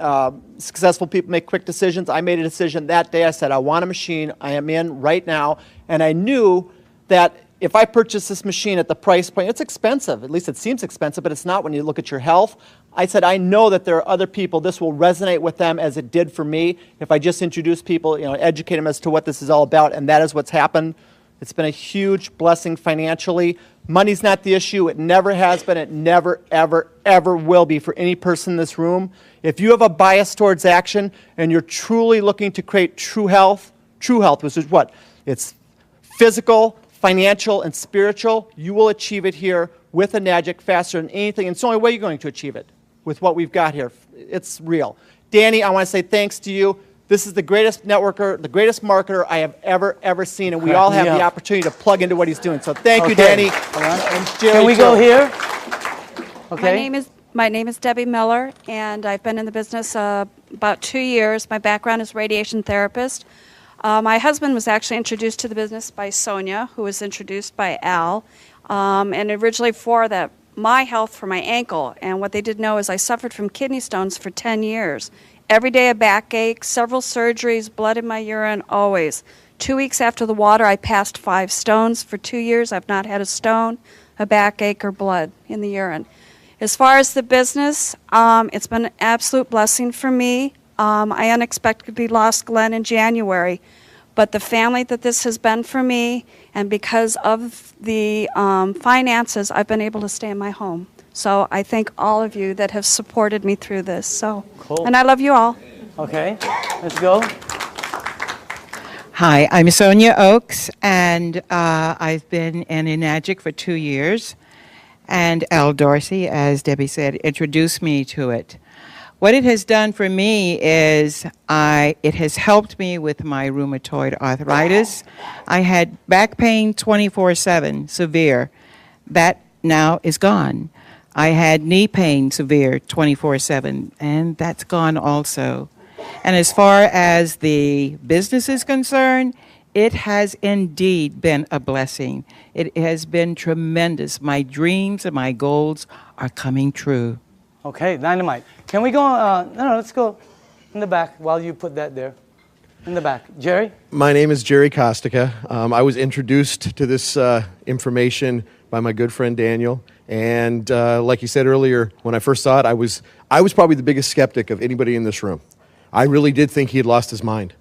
successful people make quick decisions. I made a decision that day. I said, I want a machine. I am in right now. And I knew that if I purchase this machine at the price point, it's expensive. At least it seems expensive, but it's not when you look at your health. I said, I know that there are other people, this will resonate with them as it did for me. If I just introduce people, educate them as to what this is all about, and that is what's happened. It's been a huge blessing financially. Money's not the issue. It never has been. It never, ever, ever will be for any person in this room. If you have a bias towards action and you're truly looking to create true health, which is what? It's physical, financial, and spiritual. You will achieve it here with a Nagic faster than anything. And it's the only way you're going to achieve it with what we've got here. It's real. Danny, I want to say thanks to you. This is the greatest networker, the greatest marketer I have ever seen, and we all have the opportunity to plug into what he's doing. So thank you, Danny. And Jerry, Can we go here? Okay. My name is Debbie Miller, and I've been in the business about 2 years. My background is radiation therapist. My husband was actually introduced to the business by Sonia, who was introduced by Al, and originally for my health for my ankle. And what they didn't know is I suffered from kidney stones for 10 years. Every day a backache, several surgeries, blood in my urine, always. 2 weeks after the water, I passed 5 stones. For 2 years, I've not had a stone, a backache, or blood in the urine. As far as the business, it's been an absolute blessing for me. I unexpectedly lost Glenn in January, but the family that this has been for me, and because of the finances, I've been able to stay in my home. So I thank all of you that have supported me through this. So, cool. And I love you all. Okay, let's go. Hi, I'm Sonia Oakes, and I've been in Nagic for 2 years. And Al Dorsey, as Debbie said, introduced me to it. What it has done for me is it has helped me with my rheumatoid arthritis. I had back pain 24/7, severe. That now is gone. I had knee pain, severe, 24/7, and that's gone also. And as far as the business is concerned, it has indeed been a blessing. It has been tremendous. My dreams and my goals are coming true. Okay, dynamite. Can we go, no, let's go in the back while you put that there. In the back. Jerry? My name is Jerry Kostica. I was introduced to this information by my good friend Daniel. And like you said earlier, when I first saw it, I was probably the biggest skeptic of anybody in this room. I really did think he had lost his mind.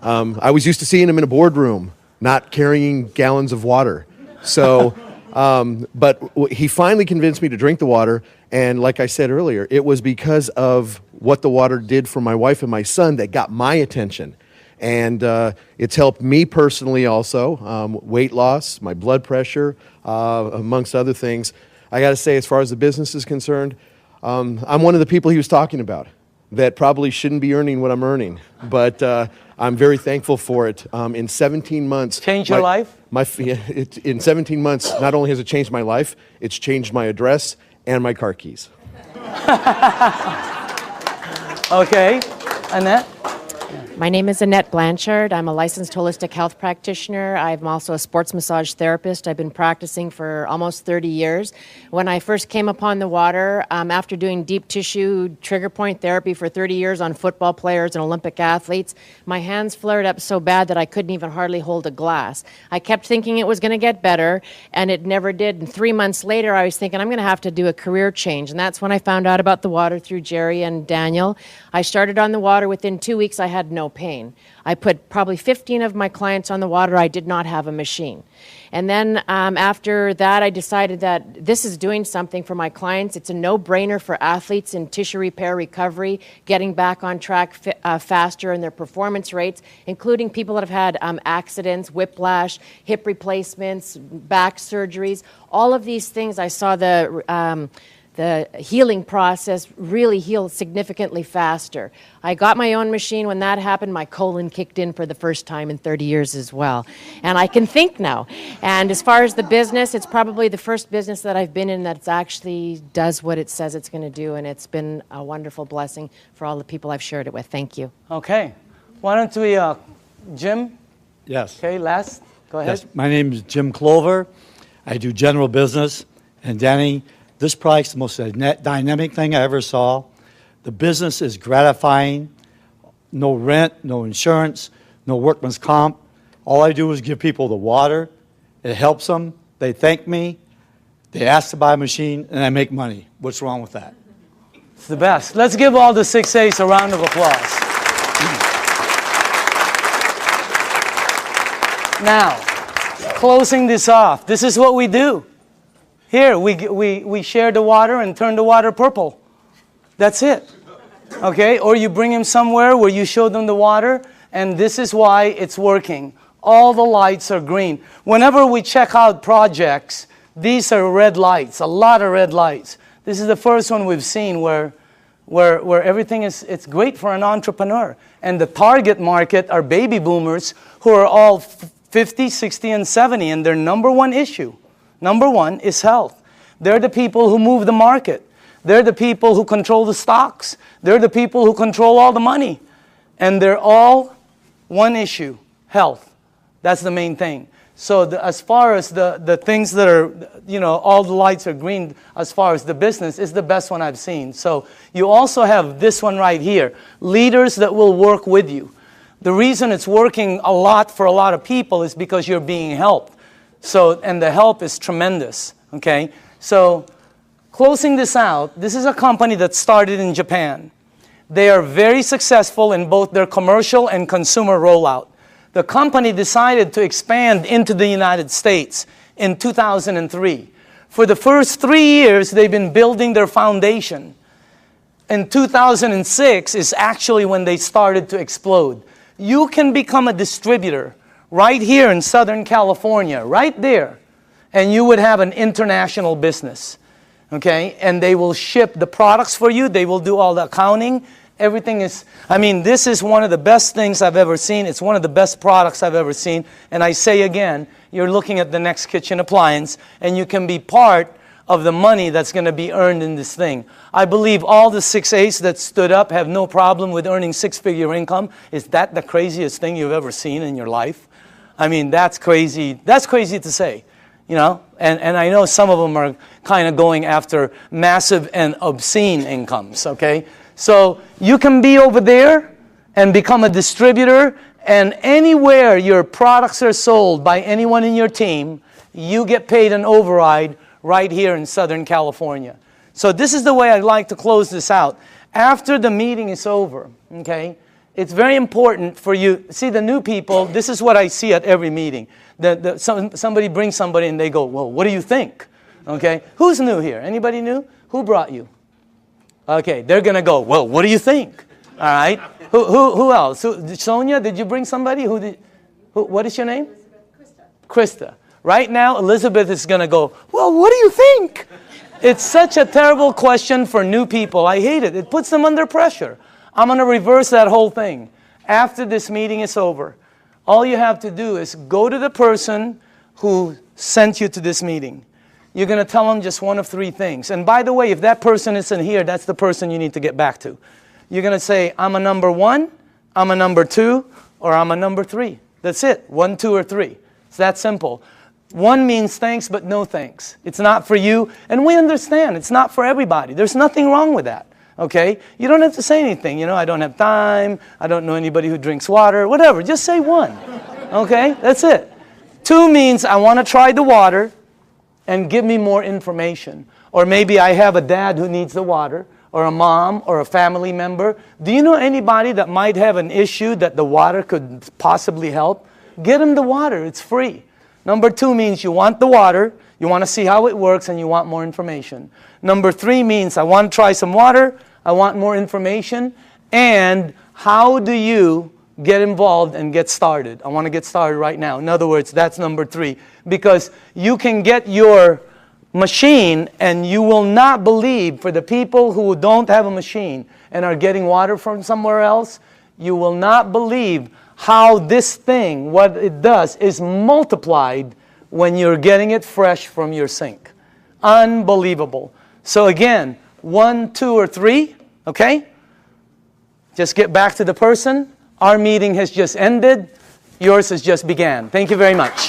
I was used to seeing him in a boardroom, not carrying gallons of water. So, but he finally convinced me to drink the water. And like I said earlier, it was because of what the water did for my wife and my son that got my attention. And it's helped me personally also, weight loss, my blood pressure, amongst other things. I got to say, as far as the business is concerned, I'm one of the people he was talking about that probably shouldn't be earning what I'm earning. But I'm very thankful for it. In 17 months... Changed your life? In 17 months, not only has it changed my life, it's changed my address and my car keys. Okay. Annette? My name is Annette Blanchard. I'm a licensed holistic health practitioner. I'm also a sports massage therapist. I've been practicing for almost 30 years. When I first came upon the water, after doing deep tissue trigger point therapy for 30 years on football players and Olympic athletes, my hands flared up so bad that I couldn't even hardly hold a glass. I kept thinking it was going to get better, and it never did. And 3 months later, I was thinking I'm going to have to do a career change. And that's when I found out about the water through Jerry and Daniel. I started on the water. Within 2 weeks, I had no pain. I put probably 15 of my clients on the water. I did not have a machine. And then after that, I decided that this is doing something for my clients. It's a no-brainer for athletes in tissue repair recovery, getting back on track faster in their performance rates, including people that have had accidents, whiplash, hip replacements, back surgeries. All of these things, I saw the healing process really healed significantly faster. I got my own machine. When that happened, my colon kicked in for the first time in 30 years as well. And I can think now. And as far as the business, it's probably the first business that I've been in that actually does what it says it's going to do. And it's been a wonderful blessing for all the people I've shared it with. Thank you. Okay. Why don't we, Jim? Yes. Okay, last. Go ahead. Yes. My name is Jim Clover. I do general business. And Danny, this product's the most dynamic thing I ever saw. The business is gratifying. No rent, no insurance, no workman's comp. All I do is give people the water. It helps them. They thank me. They ask to buy a machine, and I make money. What's wrong with that? It's the best. Let's give all the 6A's a round of applause. Now, closing this off, this is what we do. Here, we share the water and turn the water purple. That's it. Okay? Or you bring them somewhere where you show them the water, and this is why it's working. All the lights are green. Whenever we check out projects, these are red lights, a lot of red lights. This is the first one we've seen where everything is, it's great for an entrepreneur. And the target market are baby boomers who are all 50, 60, and 70, and their number one issue, number one, is health. They're the people who move the market. They're the people who control the stocks. They're the people who control all the money. And they're all one issue, health. That's the main thing. So as far as the things that are, you know, all the lights are green as far as the business is the best one I've seen. So you also have this one right here, leaders that will work with you. The reason it's working a lot for a lot of people is because you're being helped. So, and the help is tremendous, okay? So closing this out, this is a company that started in Japan. They are very successful in both their commercial and consumer rollout. The company decided to expand into the United States in 2003. For the first 3 years, they've been building their foundation. In 2006 is actually when they started to explode. You can become a distributor right here in Southern California, right there, and you would have an international business, okay? And they will ship the products for you. They will do all the accounting. Everything is, I mean, this is one of the best things I've ever seen. It's one of the best products I've ever seen. And I say again, you're looking at the next kitchen appliance, and you can be part of the money that's going to be earned in this thing. I believe all the 6A's that stood up have no problem with earning six-figure income. Is that the craziest thing you've ever seen in your life? I mean, that's crazy. That's crazy to say, you know? And I know some of them are kind of going after massive and obscene incomes, okay? So you can be over there and become a distributor, and anywhere your products are sold by anyone in your team, you get paid an override right here in Southern California. So this is the way I'd like to close this out. After the meeting is over, okay, it's very important for you. See, the new people, this is what I see at every meeting. Somebody brings somebody and they go, well, what do you think? Okay, who's new here? Anybody new? Who brought you? Okay, they're going to go, well, what do you think? All right. Who else? Sonia, did you bring somebody? What is your name? Krista. Right now, Elizabeth is going to go, well, what do you think? It's such a terrible question for new people. I hate it. It puts them under pressure. I'm going to reverse that whole thing. After this meeting is over, all you have to do is go to the person who sent you to this meeting. You're going to tell them just one of three things. And by the way, if that person isn't here, that's the person you need to get back to. You're going to say, I'm a number 1, I'm a number 2, or I'm a number 3. That's it. 1, 2, or 3. It's that simple. 1 means thanks, but no thanks. It's not for you. And we understand. It's not for everybody. There's nothing wrong with that. Okay? You don't have to say anything. You know, I don't have time. I don't know anybody who drinks water. Whatever. Just say 1. Okay? That's it. 2 means I want to try the water and give me more information. Or maybe I have a dad who needs the water, or a mom, or a family member. Do you know anybody that might have an issue that the water could possibly help? Get them the water. It's free. Number 2 means you want the water, you want to see how it works, and you want more information. Number 3 means I want to try some water, I want more information, and how do you get involved and get started? I want to get started right now. In other words, that's number 3. Because you can get your machine, and you will not believe, for the people who don't have a machine and are getting water from somewhere else, you will not believe how this thing, what it does, is multiplied when you're getting it fresh from your sink. Unbelievable. So again, 1, 2, or 3, okay? Just get back to the person. Our meeting has just ended. Yours has just began. Thank you very much.